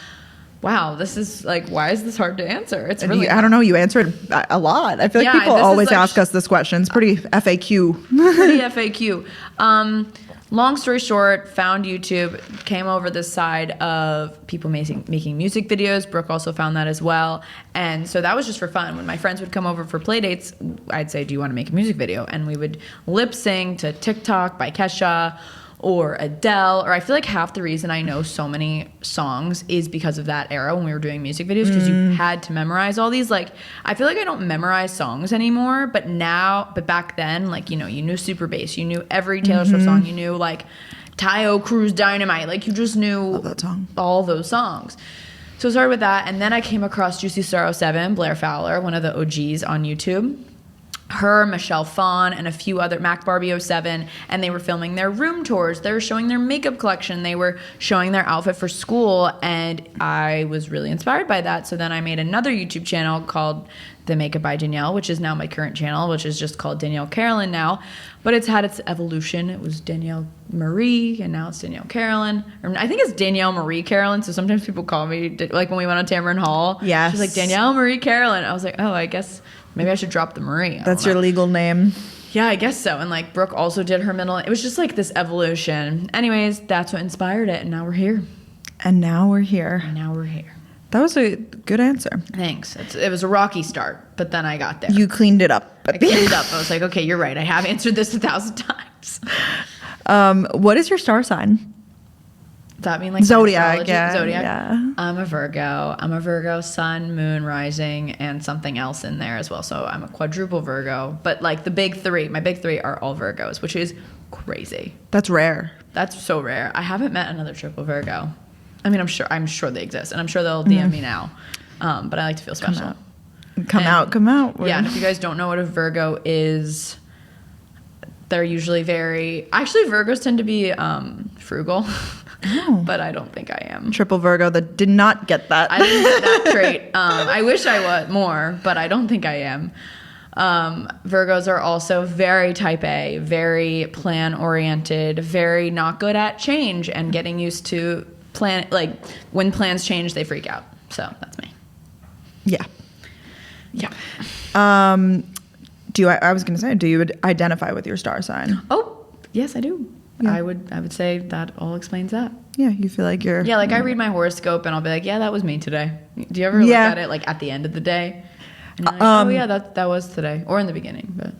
wow, this is like, why is this hard to answer? It's really I don't know. You answer it a lot. I feel like people always ask us this question. It's pretty FAQ. Pretty FAQ. Long story short, found YouTube, came over this side of people making music videos. Brooke also found that as well. And so that was just for fun. When my friends would come over for play dates, I'd say, do you want to make a music video? And we would lip sync to TikTok by Kesha or Adele, or I feel like half the reason I know so many songs is because of that era when we were doing music videos, because you had to memorize all these. Like, I feel like I don't memorize songs anymore, but back then, like, you know, you knew Super Bass, you knew every Taylor Swift song, you knew like Tayo Cruz Dynamite, like you just knew all those songs. So I started with that, and then I came across Juicy Couture 07, Blair Fowler, one of the OGs on YouTube. her, Michelle Fawn, and a few other, Mac Barbie 07, and they were filming their room tours. They were showing their makeup collection. They were showing their outfit for school, and I was really inspired by that. So then I made another YouTube channel called The Makeup by Danielle, which is now my current channel, which is just called Danielle Carolan now. But it's had its evolution. It was Danielle Marie, and now it's Danielle Carolan. Or I think it's Danielle Marie Carolan, so sometimes people call me, like when we went on Tamron Hall. Yes. She's like, Danielle Marie Carolan. I was like, oh, I guess maybe I should drop the Marie. That's your legal name. Yeah, I guess so. And like Brooke also did her middle. It was just like this evolution. Anyways, that's what inspired it. And now we're here. And now we're here. And now we're here. That was a good answer. Thanks. It was a rocky start, but then I got there. You cleaned it up. I cleaned it up. I was like, okay, you're right. I have answered this 1,000 times. What is your star sign? Does that mean like Zodiac? Yeah. Zodiac. Yeah. I'm a Virgo. I'm a Virgo sun, moon, rising, and something else in there as well. So I'm a quadruple Virgo. But like the big three, my big three are all Virgos, which is crazy. That's rare. That's so rare. I haven't met another triple Virgo. I mean, I'm sure they exist, and I'm sure they'll DM me now. But I like to feel special. Come out. Yeah, and if you guys don't know what a Virgo is, they're usually actually Virgos tend to be frugal, but I don't think I am. Triple Virgo that did not get that. I didn't get that trait. I wish I was more, but I don't think I am. Virgos are also very type A, very plan oriented, very not good at change and getting used to plan. Like when plans change, they freak out. So that's me. Yeah. Yeah. I was going to say, do you identify with your star sign? Oh, yes, I do. Yeah. I would say that all explains that. Yeah, you feel like you're... Yeah, like I read my horoscope and I'll be like, yeah, that was me today. Do you ever look at it like at the end of the day? And you're like, oh yeah, that was today. Or in the beginning, but...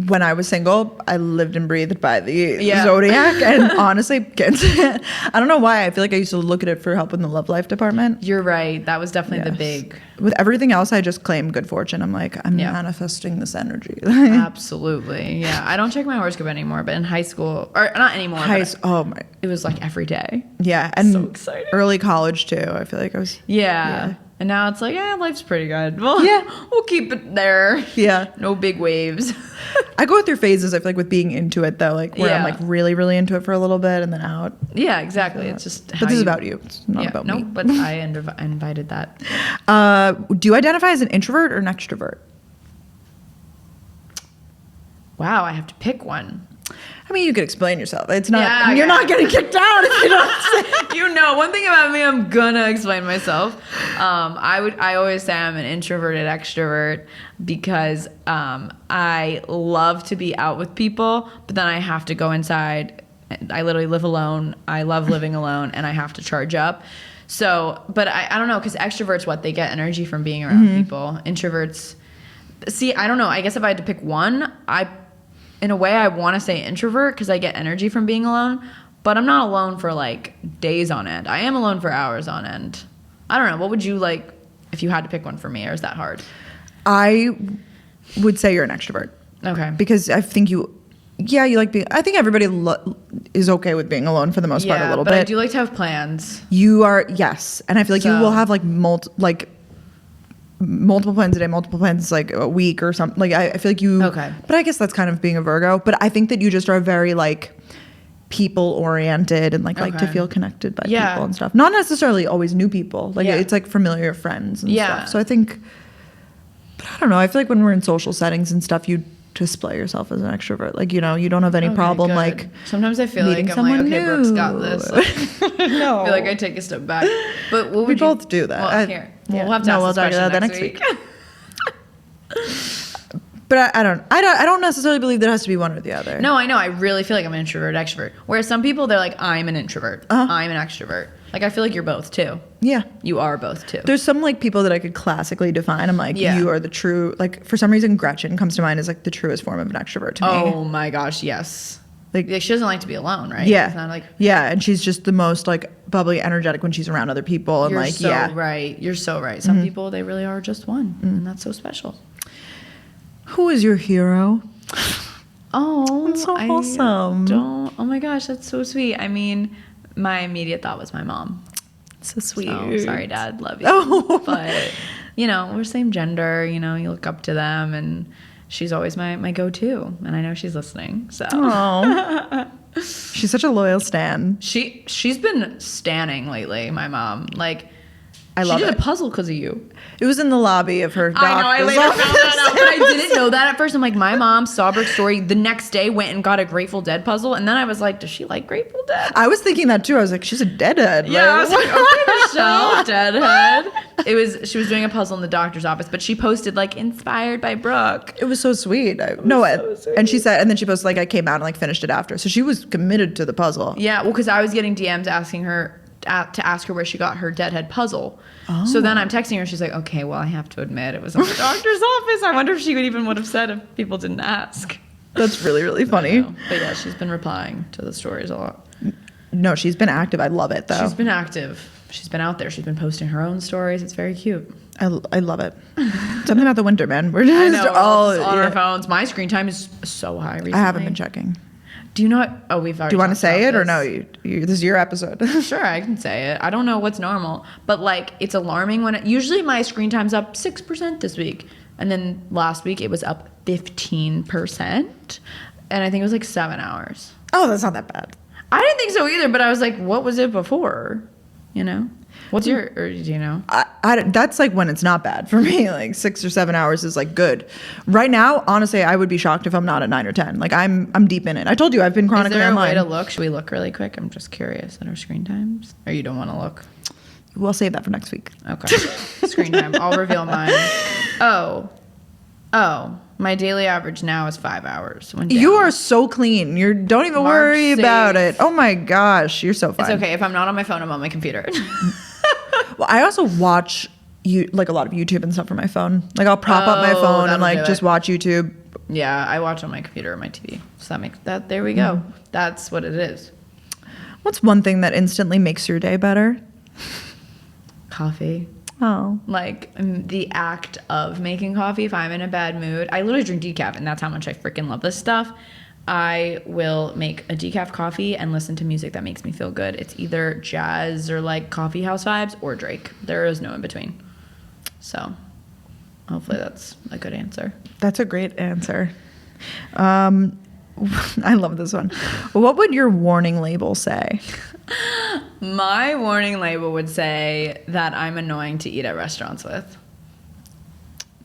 When I was single, I lived and breathed by the zodiac, and honestly, I don't know why. I feel like I used to look at it for help in the love life department. You're right. That was definitely the big... With everything else, I just claim good fortune. I'm like, I'm manifesting this energy. Absolutely. Yeah. I don't check my horoscope anymore, but in high school, or not anymore. It was like every day. Yeah. And so exciting. Early college too. I feel like I was... Yeah. And now it's like, yeah, life's pretty good. Well, yeah, we'll keep it there. Yeah. No big waves. I go through phases, I feel like, with being into it, though, like where I'm like really, really into it for a little bit and then out. Yeah, exactly. It's just But this is about you. It's not about me. No, but I invited that. Do you identify as an introvert or an extrovert? Wow, I have to pick one. I mean, you could explain yourself. It's not. You're not getting kicked out if you don't say. You know, one thing about me, I'm gonna explain myself. I always say I'm an introverted extrovert because I love to be out with people, but then I have to go inside. I literally live alone. I love living alone, and I have to charge up. So, but I don't know, because extroverts, they get energy from being around people. Introverts, see, I don't know. I guess if I had to pick one, in a way, I want to say introvert because I get energy from being alone, but I'm not alone for like days on end. I am alone for hours on end. I don't know. What would you like if you had to pick one for me, or is that hard? I would say you're an extrovert. Okay. Because I think you like being, I think everybody is okay with being alone for the most part a little bit. But I do like to have plans. You are, yes. And I feel like you will have like multiple plans a day, multiple plans like a week or something. Like I feel like you. Okay. But I guess that's kind of being a Virgo. But I think that you just are very like people oriented and like to feel connected by people and stuff. Not necessarily always new people. Like it's like familiar friends and stuff. So I think. But I don't know. I feel like when we're in social settings and stuff, you display yourself as an extrovert. Like, you know, you don't have any problem good. Like sometimes I feel like I'm like, okay, Brooke's got this. Like, no. I feel like I take a step back. But what would we both do that. Well, here. We'll have to ask this question next week. But I don't necessarily believe there has to be one or the other. No, I know. I really feel like I'm an introvert, extrovert. Whereas some people, they're like, I'm an introvert. I'm an extrovert. Like, I feel like you're both too. Yeah. You are both too. There's some like people that I could classically define. I'm like, you are the true, like for some reason, Gretchen comes to mind as like the truest form of an extrovert to me. Oh my gosh, yes. Like she doesn't like to be alone, right? Yeah. It's not like, and she's just the most like bubbly, energetic when she's around other people. And you're like, so right. You're so right. Some people, they really are just one. And that's so special. Who is your hero? Oh, that's so awesome. Oh my gosh, that's so sweet. I mean, my immediate thought was my mom. So sweet. So, sorry, Dad. Love you. But, you know, we're same gender. You know, you look up to them. And she's always my go-to, and I know she's listening. So Oh, she's such a loyal stan. she's been stanning lately. My mom, like, I love she did it. a puzzle because of you. It was in the lobby of her doctor's I know. I later found that out, but I office. didn't know that at first. I'm like, my mom saw Brooke's story the next day, went and got a Grateful Dead puzzle, and then I was like, does she like Grateful Dead? I was thinking that too. I was like, she's a deadhead. Yeah, I Like, was like, okay, Michelle, deadhead. She was doing a puzzle in the doctor's office, but she posted like inspired by Brooke. it was so sweet. so sweet. And she said, and then she posted like, I came out and like finished it after. So she was committed to the puzzle. Yeah, well, because I was getting DMs asking her to ask her where she got her deadhead puzzle. Oh. So then I'm texting her. She's like, okay, well, I have to admit it was in the doctor's office. I wonder if she would have said if people didn't ask. That's really, really funny. But yeah, she's been replying to the stories a lot. No, she's been active. I love it though. She's been active. She's been out there. She's been posting her own stories. It's very cute. I love it. Something about the winter, man. We're just I know, we're all just on yeah. our phones. My screen time is so high recently. I haven't been checking. Do you not? Oh, we've already. Do you want to talked say about it or this. no? This is your episode. Sure, I can say it. I don't know what's normal, but like it's alarming when usually my screen time's up 6% this week, and then last week it was up 15%, and I think it was like 7 hours. Oh, that's not that bad. I didn't think so either, but I was like, what was it before? You know, what's your? Or do you know? That's like when it's not bad for me. Like 6 or 7 hours is like good. Right now, honestly, I would be shocked if I'm not at 9 or 10. Like I'm deep in it. I told you I've been Is chronically there a online. way to look? Should we look really quick? I'm just curious at our screen times. Or you don't want to look? We'll save that for next week. Okay. Screen time. I'll reveal mine. Oh. My daily average now is 5 hours. Went down. You are so clean. Don't even Mark worry about safe. it. Oh my gosh, you're so fine. It's okay. If I'm not on my phone, I'm on my computer. Well, I also watch like a lot of YouTube and stuff from my phone. Like I'll prop up my Oh, phone and that'll like do just it. watch YouTube. Yeah, I watch on my computer or my TV. So that makes that. There we go. That's what it is. What's one thing that instantly makes your day better? Coffee. Oh. Like the act of making coffee. If I'm in a bad mood, I literally drink decaf, and that's how much I freaking love this stuff. I will make a decaf coffee and listen to music that makes me feel good. It's either jazz or like coffee house vibes or Drake. There is no in between. So hopefully that's a good answer. That's a great answer. I love this one. What would your warning label say? My warning label would say that I'm annoying to eat at restaurants with.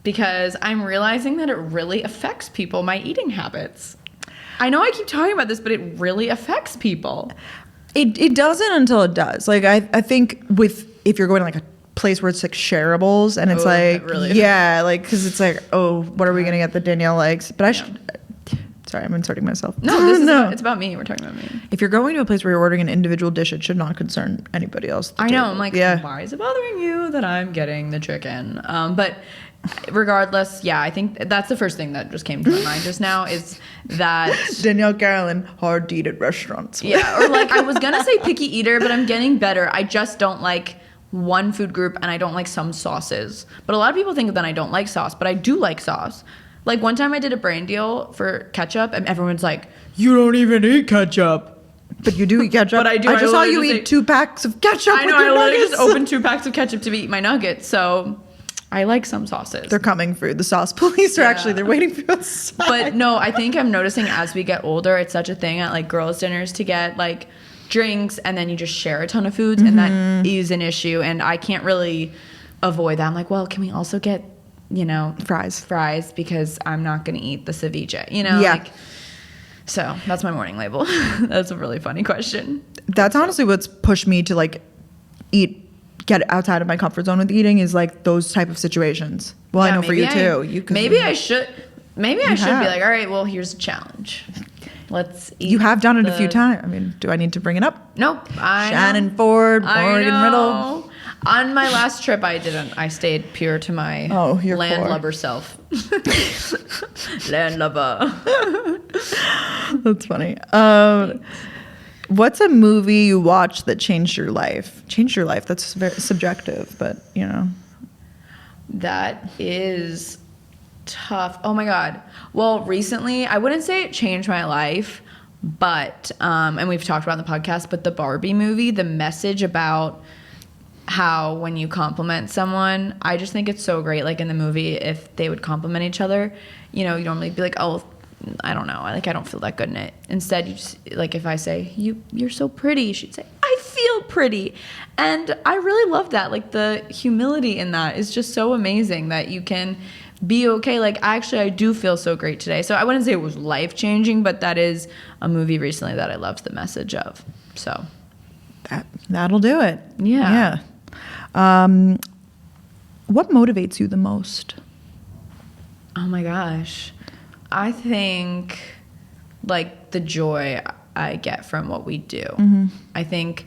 Because I'm realizing that it really affects people, my eating habits. I know I keep talking about this, but it really affects people. It doesn't until it does. Like I think if you're going to like a place where it's like shareables and it's Oh, like really? yeah, like because it's like, oh, what are we gonna get that Danielle likes? But I should. Sorry, I'm inserting myself. No, this is it's about me. We're talking about me. If you're going to a place where you're ordering an individual dish, it should not concern anybody else. at the I know. table. I'm like, yeah. why is it bothering you that I'm getting the chicken? But regardless, yeah, I think that's the first thing that just came to my mind just now is that Danielle Carolan, hard to eat at restaurants. yeah, or like I was gonna say picky eater, but I'm getting better. I just don't like one food group and I don't like some sauces. But a lot of people think that I don't like sauce, but I do like sauce. Like one time I did a brand deal for ketchup and everyone's like, you don't even eat ketchup. But you do eat ketchup. But I do. I just saw you literally eat 2 packs of ketchup. I know, with your I literally nuggets. just opened 2 packs of ketchup to eat my nuggets. So I like some sauces. They're coming for you. The sauce police are actually, they're waiting for you outside. But no, I think I'm noticing as we get older, it's such a thing at like girls' dinners to get like drinks and then you just share a ton of foods and that is an issue. And I can't really avoid that. I'm like, well, can we also get, you know, fries because I'm not going to eat the ceviche, you know? Yeah. Like, so that's my morning label. That's a really funny question. That's honestly what's pushed me to like get outside of my comfort zone with eating is like those type of situations. Well, Yeah, I know for you maybe too. Maybe I should be have. like, all right, well, here's a challenge. Let's eat. You have done it a few times. I mean, do I need to bring it up? Nope. Shannon Ford, Morgan Riddle. On my last trip, I didn't. I stayed pure to my you're landlubber self. Landlubber. That's funny. What's a movie you watched that changed your life? Changed your life. That's very subjective, but you know. That is tough. Oh my God. Well, recently, I wouldn't say it changed my life, but, and we've talked about it in the podcast, but the Barbie movie, the message about how when you compliment someone, I just think it's so great. Like in the movie, if they would compliment each other, you know, you normally be like, oh, I don't know, like I don't feel that good in it. Instead, you just, like if I say you're so pretty, she'd say I feel pretty. And I really love that. Like the humility in that is just so amazing, that you can be okay. Like actually I do feel so great today. So I wouldn't say it was life changing, but that is a movie recently that I loved the message of. So that'll do it. Yeah. What motivates you the most? Oh my gosh. I think like the joy I get from what we do. I think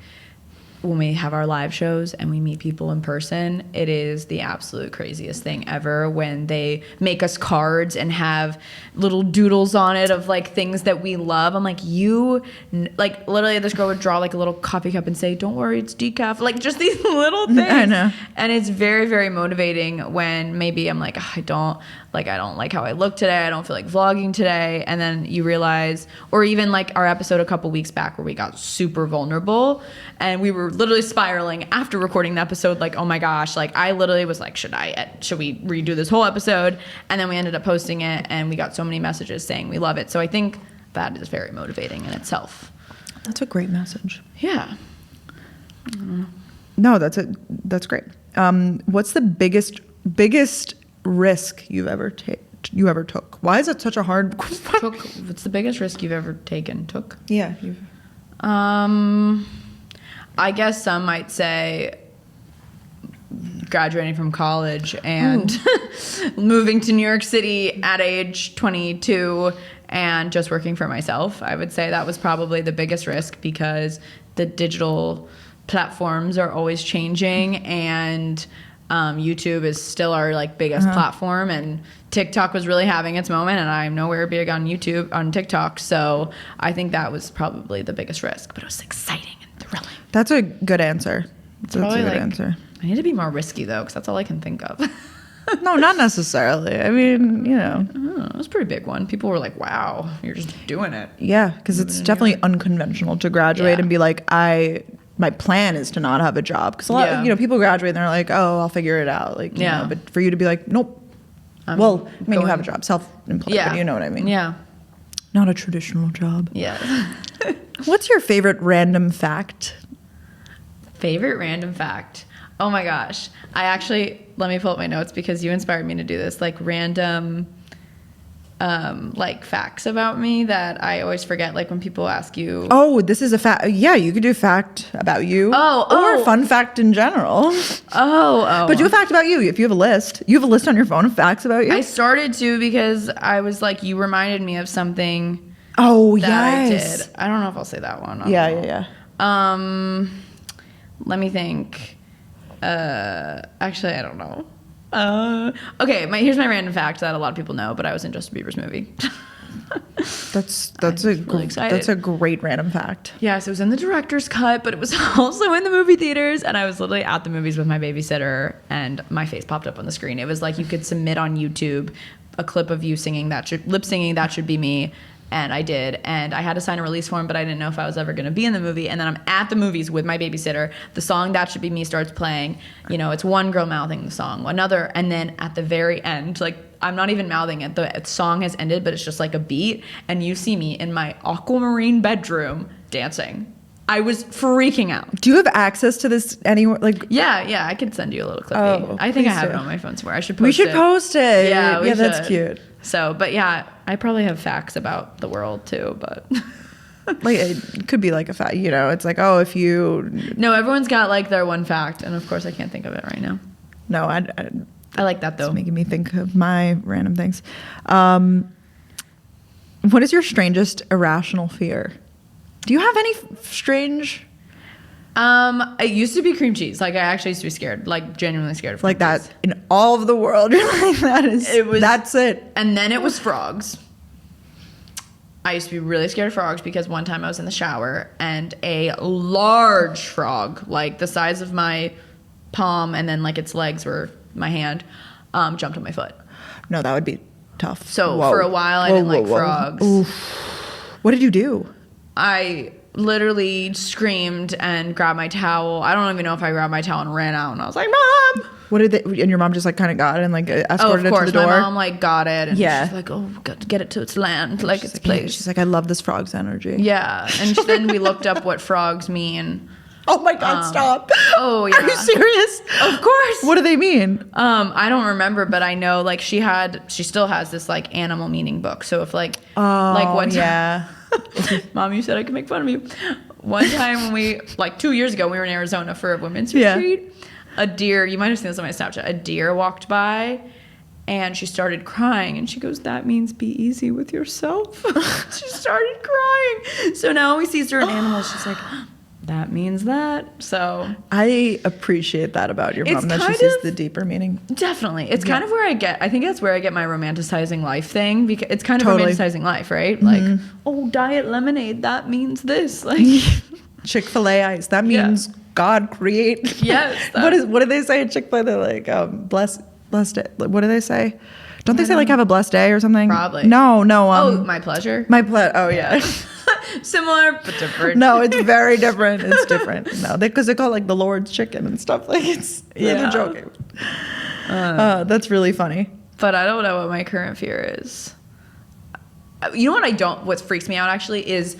when we have our live shows and we meet people in person, it is the absolute craziest thing ever when they make us cards and have little doodles on it of like things that we love. I'm like, like literally this girl would draw like a little coffee cup and say, don't worry, it's decaf. Like just these little things. I know. And it's very, very motivating when maybe I'm like, I don't like how I look today. I don't feel like vlogging today. And then you realize, or even like our episode a couple weeks back where we got super vulnerable and we were literally spiraling after recording the episode. Like, oh my gosh, like I literally was like, should we redo this whole episode? And then we ended up posting it and we got so many messages saying we love it. So I think that is very motivating in itself. That's a great message. Yeah. No, that's great. What's the biggest risk you ever took? Why is it such a hard question? What's the biggest risk you've ever taken? Yeah. I guess some might say graduating from college and moving to New York City at age 22 and just working for myself. I would say that was probably the biggest risk because the digital platforms are always changing and YouTube is still our like biggest platform, and TikTok was really having its moment, and I'm nowhere big on TikTok. So I think that was probably the biggest risk, but it was exciting and thrilling. That's a good answer. That's a good answer. I need to be more risky though, because that's all I can think of. No, not necessarily. I mean, you know. It was a pretty big one. People were like, wow, you're just doing it. Yeah, because it's definitely unconventional to graduate and be like, my plan is to not have a job. Because a lot, people graduate and they're like, oh, I'll figure it out. Like, you know, but for you to be like, nope. You have a job, self-employed, but you know what I mean. Yeah. Not a traditional job. Yeah. What's your favorite random fact? Favorite random fact? Oh my gosh. Let me pull up my notes because you inspired me to do this. Like random like facts about me that I always forget, like when people ask you. Oh, this is a fact. Yeah, you could do a fact about you. Or a fun fact in general. But do a fact about you. If you have a list. You have a list on your phone of facts about you? I started to because I was like, you reminded me of something. Oh, that yes. I did. I don't know if I'll say that one. Yeah. Let me think. Actually, I don't know. Okay, here's my random fact that a lot of people know, but I was in Justin Bieber's movie. That's a great random fact. Yes, it was in the director's cut, but it was also in the movie theaters, and I was literally at the movies with my babysitter, and my face popped up on the screen. It was like you could submit on YouTube a clip of you singing lip singing That Should Be Me. And I did. And I had to sign a release form, but I didn't know if I was ever going to be in the movie. And then I'm at the movies with my babysitter. The song That Should Be Me starts playing. You know, it's one girl mouthing the song, another. And then at the very end, like, I'm not even mouthing it. The song has ended, but it's just like a beat. And you see me in my aquamarine bedroom dancing. I was freaking out. Do you have access to this anywhere? Like, yeah, I could send you a little clip. I think I have it on my phone somewhere. I should post it. We should post it. Yeah, we should. That's cute. So, but yeah, I probably have facts about the world too, but like it could be like a fact, you know, it's like, oh, if you. No, everyone's got like their one fact, and of course I can't think of it right now. No, I like that though. It's making me think of my random things. What is your strangest irrational fear? Do you have any strange? It used to be cream cheese. Like I actually used to be scared, like genuinely scared of cream like that cheese. In all of the world. You're like that's it. And then it was frogs. I used to be really scared of frogs because one time I was in the shower and a large frog, like the size of my palm, and then like its legs were my hand, jumped on my foot. No, that would be tough. So for a while I didn't like frogs. Oof. What did you do? I literally screamed and grabbed my towel. I don't even know if I grabbed my towel and ran out, and I was like, Mom! What did they, and your mom just like kind of got it and like escorted it to the door? My mom like got it, and Yeah. she's like, oh, got to get it to its land, like its place. She's like, I love this frog's energy. Yeah, and then we looked up what frogs mean. Oh my God, stop. Oh, yeah. Are you serious? Of course. What do they mean? I don't remember, but I know like she still has this like animal meaning book. So if like one time, yeah. Mom, you said I could make fun of you. One time when like 2 years ago, we were in Arizona for a women's Yeah. retreat. A deer, you might have seen this on my Snapchat, a deer walked by and she started crying and she goes, that means be easy with yourself. She started crying. So now we see certain animals, she's like, that means that. So I appreciate that about your mom, that she sees the deeper meaning. Definitely. It's kind of where I think that's where I get my romanticizing life thing, because it's kind of Totally. romanticizing life, right? Like, oh, diet lemonade, that means this. Like Chick-fil-A ice, that means God create. Yes. What do they say at Chick-fil-A? They're like, blessed day. What do they say? Don't they say like have a blessed day or something? Probably. No. my pleasure. Oh yeah. Similar but different. No, it's very different. It's different. No, because they call it like the Lord's chicken and stuff. Like they're joking. That's really funny. But I don't know what my current fear is. You know what freaks me out actually is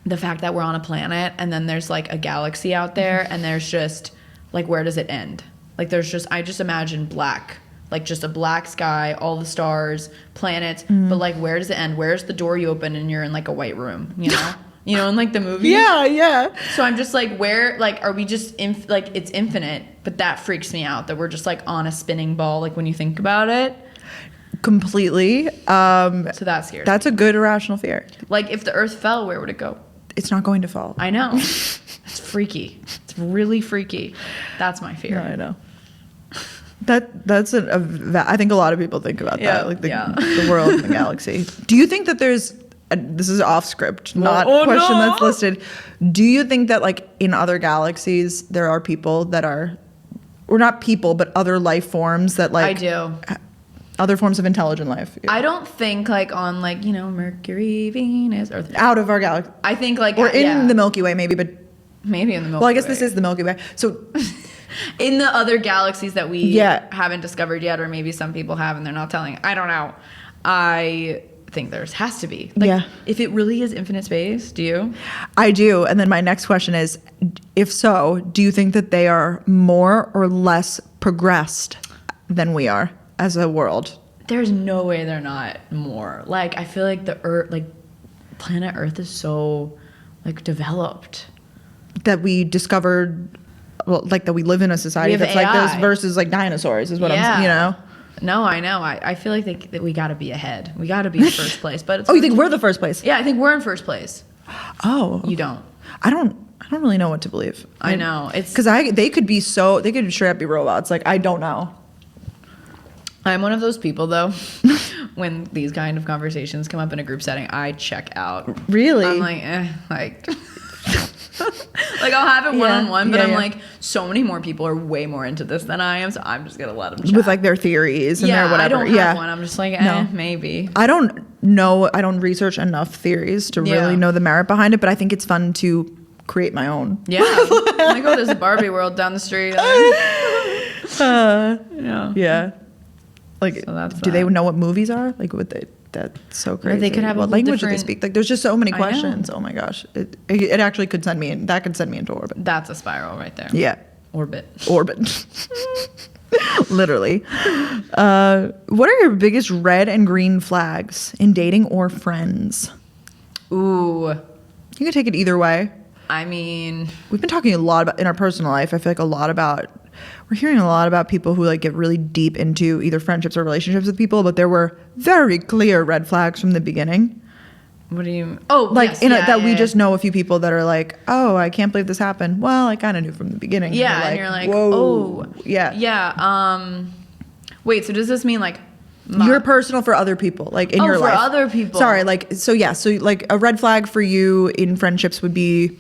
the fact that we're on a planet and then there's like a galaxy out there and there's just like, where does it end? Like I just imagine black, like just a black sky, all the stars, planets, but like where does it end? Where's the door you open and you're in like a white room, you know? You know, in like the movie. Yeah. So I'm just like, where, like, are we just, like, it's infinite, but that freaks me out that we're just like on a spinning ball, like when you think about it. Completely. So that scares me. That's a good irrational fear. Like if the earth fell, where would it go? It's not going to fall. I know. It's freaky. It's really freaky. That's my fear. Yeah, I know. That's I think a lot of people think about that, like the world and the galaxy. Do you think that this is off script, not a question that's listed. Do you think that like in other galaxies there are people that are, or not people, but other life forms that like I do. Other forms of intelligent life? I don't think like on like, you know, Mercury, Venus, or out of our galaxy. I think like or in the Milky Way maybe, but maybe in the Milky Way. Well, I guess this is the Milky Way. So in the other galaxies that we haven't discovered yet, or maybe some people have and they're not telling. I don't know. I think has to be. Like, if it really is infinite space, do you? I do. And then my next question is, if so, do you think that they are more or less progressed than we are as a world? There's no way they're not more. Like, I feel like the Earth, like planet Earth is so like developed. That we discovered, well, like that we live in a society that's AI. like this versus like dinosaurs is what I'm, you know? No, I know. I feel like that we got to be ahead. We got to be in first place. But it's you think we're the first place? Yeah, I think we're in first place. Oh, you don't. I don't really know what to believe. I know it's because they could straight up be robots. Like I don't know. I'm one of those people though. When these kind of conversations come up in a group setting, I check out. Really? I'm like. Like I'll have it one-on-one, but I'm like, so many more people are way more into this than I am, so I'm just gonna let them chat. With like their theories and their whatever. I don't have one. I'm just like, maybe. I don't know. I don't research enough theories to really know the merit behind it, but I think it's fun to create my own. Yeah. I'm like, oh, there's a Barbie world down the street. Yeah. Like, so do they know what movies are? Like, that's so crazy. Or they could have what language do they speak? Like, there's just so many questions. Oh my gosh, it actually could send me into orbit. That's a spiral right there. Yeah, orbit. Literally. What are your biggest red and green flags in dating or friends? Ooh, you can take it either way. I mean, we've been talking a lot about in our personal life. I feel like we're hearing a lot about people who like get really deep into either friendships or relationships with people, but there were very clear red flags from the beginning. What do you? Oh, like yes, we just know a few people that are like, oh, I can't believe this happened. Well, I kind of knew from the beginning. Yeah, and you're like, whoa. Oh, yeah. Wait, so does this mean like you're personal for other people, like in your life? For other people. Sorry, so like a red flag for you in friendships would be,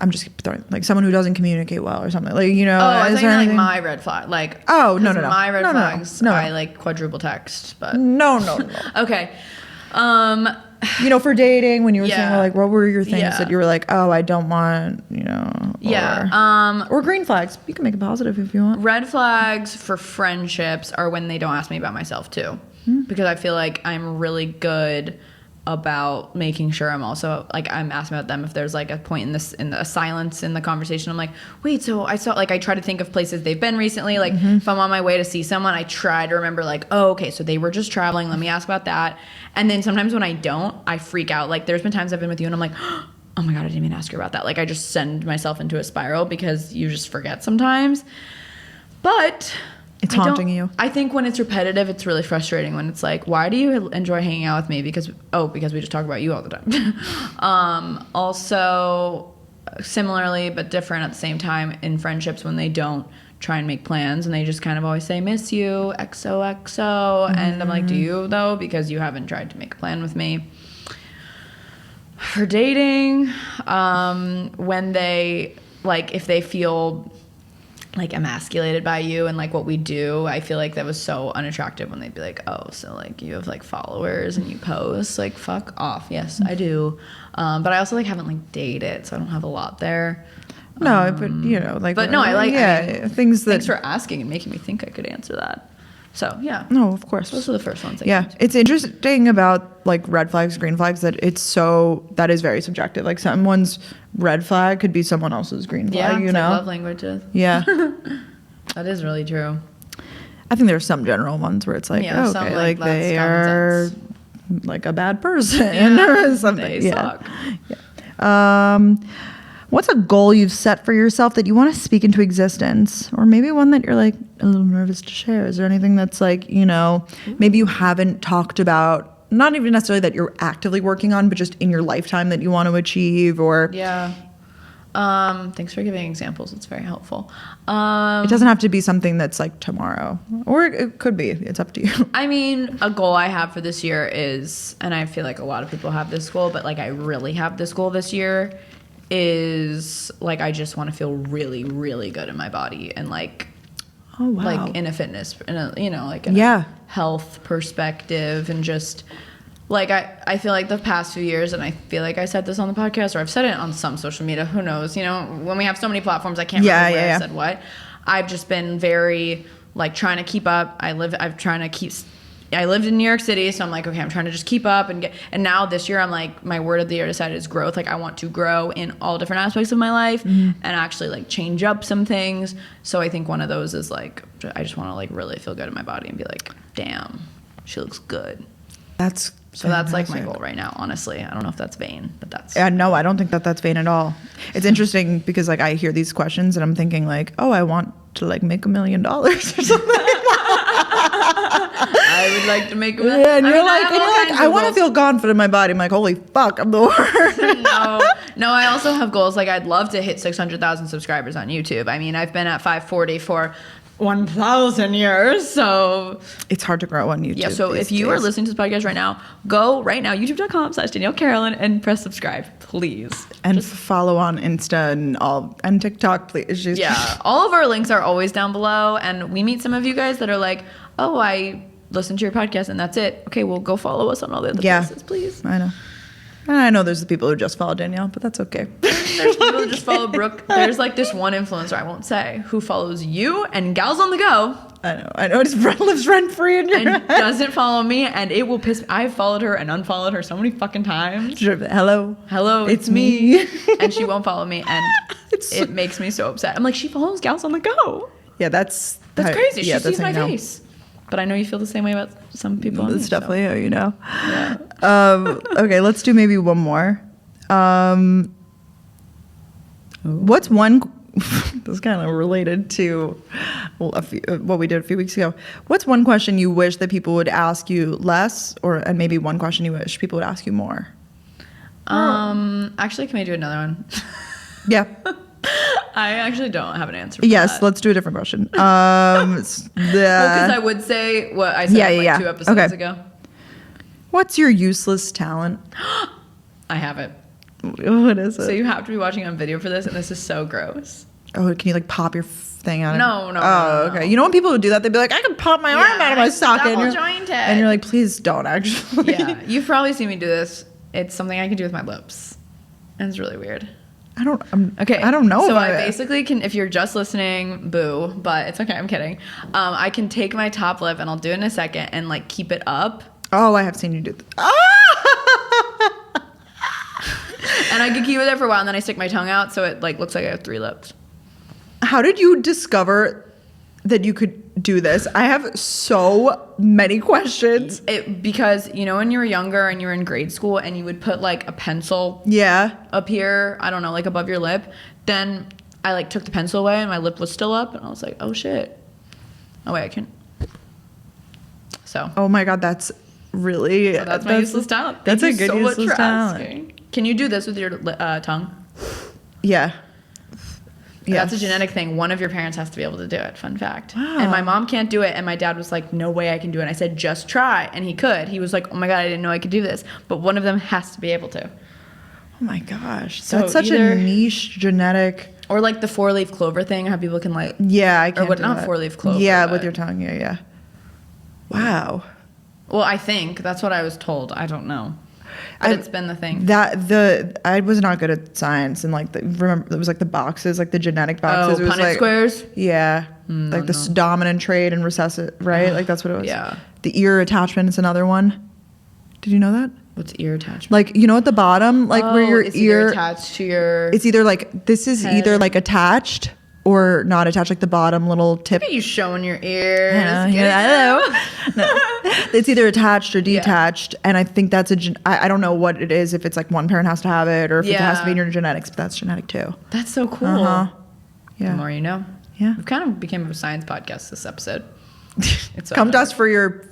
I'm just throwing like someone who doesn't communicate well or something, like, you know. Oh, I think like my red flag, like no. My red flags, I like quadruple text, but no. Okay, you know, for dating, when you were saying, Yeah. like, what were your things Yeah. that you were like, oh, I don't want, you know, or green flags. You can make it positive if you want. Red flags for friendships are when they don't ask me about myself too, because I feel like I'm really good about making sure I'm also like I'm asking about them if there's like a point in the silence in the conversation. I'm like, wait, so I saw, like, I try to think of places they've been recently. Like if I'm on my way to see someone, I try to remember like, oh, okay, so they were just traveling. Let me ask about that. And then sometimes when I don't, I freak out. Like there's been times I've been with you and I'm like, oh my God, I didn't even ask her about that. Like I just send myself into a spiral because you just forget sometimes. But It's haunting you. I think when it's repetitive, it's really frustrating when it's like, why do you enjoy hanging out with me? Because we just talk about you all the time. Also, similarly, but different at the same time, in friendships when they don't try and make plans and they just kind of always say, miss you, XOXO. And I'm like, do you though? Because you haven't tried to make a plan with me. For dating, when they, like, if they feel like emasculated by you and like what we do, I feel like that was so unattractive when they'd be like, oh, so like you have like followers and you post, like fuck off. Yes, I do. But I also like haven't like dated, so I don't have a lot there. No, but you know, like, but no, I like, things that. Thanks for asking and making me think I could answer that. So yeah. No, of course. Those are the first ones. Yeah, it's interesting about like red flags, green flags, that that is very subjective. Like someone's red flag could be someone else's green flag. You know, like love languages. Yeah, that is really true. I think there's some general ones where it's like, Yeah, okay, some, like that's they common are sense. like a bad person Yeah, or something. they Yeah. suck. Yeah. What's a goal you've set for yourself that you want to speak into existence? Or maybe one that you're like a little nervous to share? Is there anything that's like, you know, maybe you haven't talked about, not even necessarily that you're actively working on, but just in your lifetime that you want to achieve? Or Yeah. Thanks for giving examples. It's very helpful. it doesn't have to be something that's like tomorrow, or it could be. It's up to you. I mean, a goal I have for this year is, and I feel like a lot of people have this goal, but like I really have this goal this year, is like I just want to feel really, really good in my body and like, Oh, wow. like in a fitness, in a, you know, like in Yeah. a health perspective, and just like I feel like the past few years, and I feel like I said this on the podcast or I've said it on some social media, who knows, you know, when we have so many platforms, I can't remember where I said what. I've just been very like trying to keep up. I lived in New York City, so I'm like, okay, I'm trying to just keep up and and now this year I'm like, my word of the year decided is growth. Like I want to grow in all different aspects of my life and actually like change up some things. So I think one of those is like, I just want to like really feel good in my body and be like, damn, she looks good. That's Like my goal right now, honestly. I don't know if that's vain, but that's. Yeah, no, I don't think that's vain at all. It's interesting because like I hear these questions and I'm thinking like, oh, I want to like make $1 million or something. I would like to make $1 million. Yeah, and you're like, I want to feel confident in my body. I'm like, holy fuck, I'm the worst. No, I also have goals. Like I'd love to hit 600,000 subscribers on YouTube. I mean, I've been at 540 for 1,000 years, so it's hard to grow on YouTube. Yeah, so if you are listening to this podcast right now, go right now, youtube.com/Danielle Carolan, and press subscribe, please. And follow on Insta and TikTok, please. Yeah, all of our links are always down below, and we meet some of you guys that are like, oh, I listened to your podcast and that's it. Okay, well, go follow us on all the other places, please. I know. And I know there's the people who just follow Danielle, but that's okay. There's people who just follow Brooke. There's like this one influencer, I won't say, who follows you and Gals on the Go. I know. It lives rent free in your and doesn't follow me, and it will piss me. I've followed her and unfollowed her so many fucking times. Hello, it's me. And she won't follow me, and it makes me so upset. I'm like, she follows Gals on the Go. Yeah, that's crazy. She sees my face. But I know you feel the same way about some people. It's definitely how you know. Yeah. Okay, let's do maybe one more. What's one? This is kind of related to what we did a few weeks ago. What's one question you wish that people would ask you less, and maybe one question you wish people would ask you more? Actually, can we do another one? Yeah. I actually don't have an answer for yes, that. let's do a different question. Because I would say what I said 2 episodes ago. What's your useless talent? I have it. What is it? So you have to be watching on video for this, and this is so gross. Oh, can you like pop your thing out? No. Okay. You know when people would do that, they'd be like, I can pop my arm out of my socket. Double jointed. And you're like, please don't actually. Yeah, you've probably seen me do this. it's something I can do with my lips. And it's really weird. I don't Okay. I don't know. So about I it. basically can, if you're just listening, boo, but it's okay. I'm kidding. I can take my top lip and I'll do it in a second and like keep it up. Oh, I have seen you do that. And I can keep it there for a while and then I stick my tongue out so it like looks like I have 3 lips. How did you discover that you could do this? I have so many questions. Because you know when you were younger and you were in grade school and you would put like a pencil Yeah. up here, I don't know, like above your lip, then I like took the pencil away and my lip was still up and I was like, oh shit. Oh wait, I can. So. Oh my God, that's really. So that's my useless talent. That's Thank a you good so much useless for talent. asking. Can you do this with your tongue? Yeah. That's a genetic thing. One of your parents has to be able to do it. Fun fact. Wow. And my mom can't do it. And my dad was like, no way I can do it. And I said, just try. And he could. He was like, oh my God, I didn't know I could do this. But one of them has to be able to. Oh my gosh. So That's such either- a niche genetic. Or like the 4-leaf clover thing, how people can like. Yeah, I can't what, do not that. 4-leaf clover, Yeah, but- with your tongue. Yeah. Wow. Well, I think that's what I was told. I don't know. But it's been the thing. I was not good at science and like remember it was like the boxes, like the genetic boxes. Oh, It was Punnett like, squares? Yeah. Like the dominant trait and recessive, right? Like that's what it was. Yeah. The ear attachment is another one. Did you know that? What's ear attachment? Like, you know, at the bottom, like where your it's either ear attached to your. it's either like this is head. either like attached or not attached, like the bottom little tip. Look at you showing your ears. No. It's either attached or detached, and I think that's I don't know what it is, if it's like one parent has to have it or if it has to be in your genetics, but that's genetic too. That's so cool. Yeah. The more you know. Yeah. We've kind of became a science podcast this episode. It's Come to us for your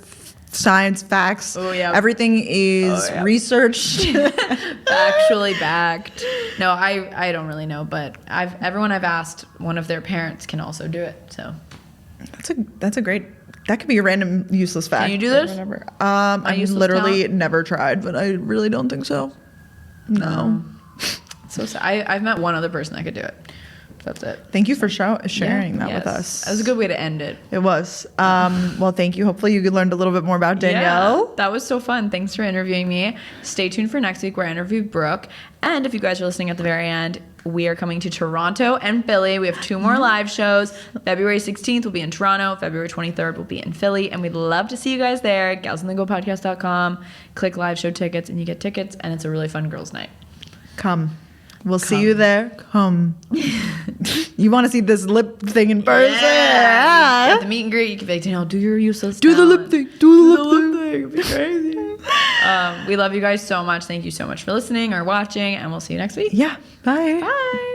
science facts. Oh, yeah. Everything is researched. Factually backed. No, I don't really know, but everyone I've asked, one of their parents can also do it. So That's a great. That could be a random useless fact. Can you do this? I've useless literally talent? never tried, but I really don't think so. No. so I've met one other person that could do it. That's it. Thank you for sharing that with Yes. us. That was a good way to end it. It was. Well, thank you. Hopefully you learned a little bit more about Danielle. Yeah, that was so fun. Thanks for interviewing me. Stay tuned for next week where I interview Brooke. And if you guys are listening at the very end, we are coming to Toronto and Philly. We have 2 more live shows. February 16th will be in Toronto. February 23rd will be in Philly. And we'd love to see you guys there. galsandthegopodcast.com. Click live show tickets and you get tickets. And it's a really fun girls' night. Come. We'll see you there. Come. You want to see this lip thing in person? Yeah. At the meet and greet, you can be like, Danielle, do your useless Do the lip talent. thing. Do the lip thing. It'd be crazy. We love you guys so much. Thank you so much for listening or watching, and we'll see you next week. Yeah. Bye. Bye.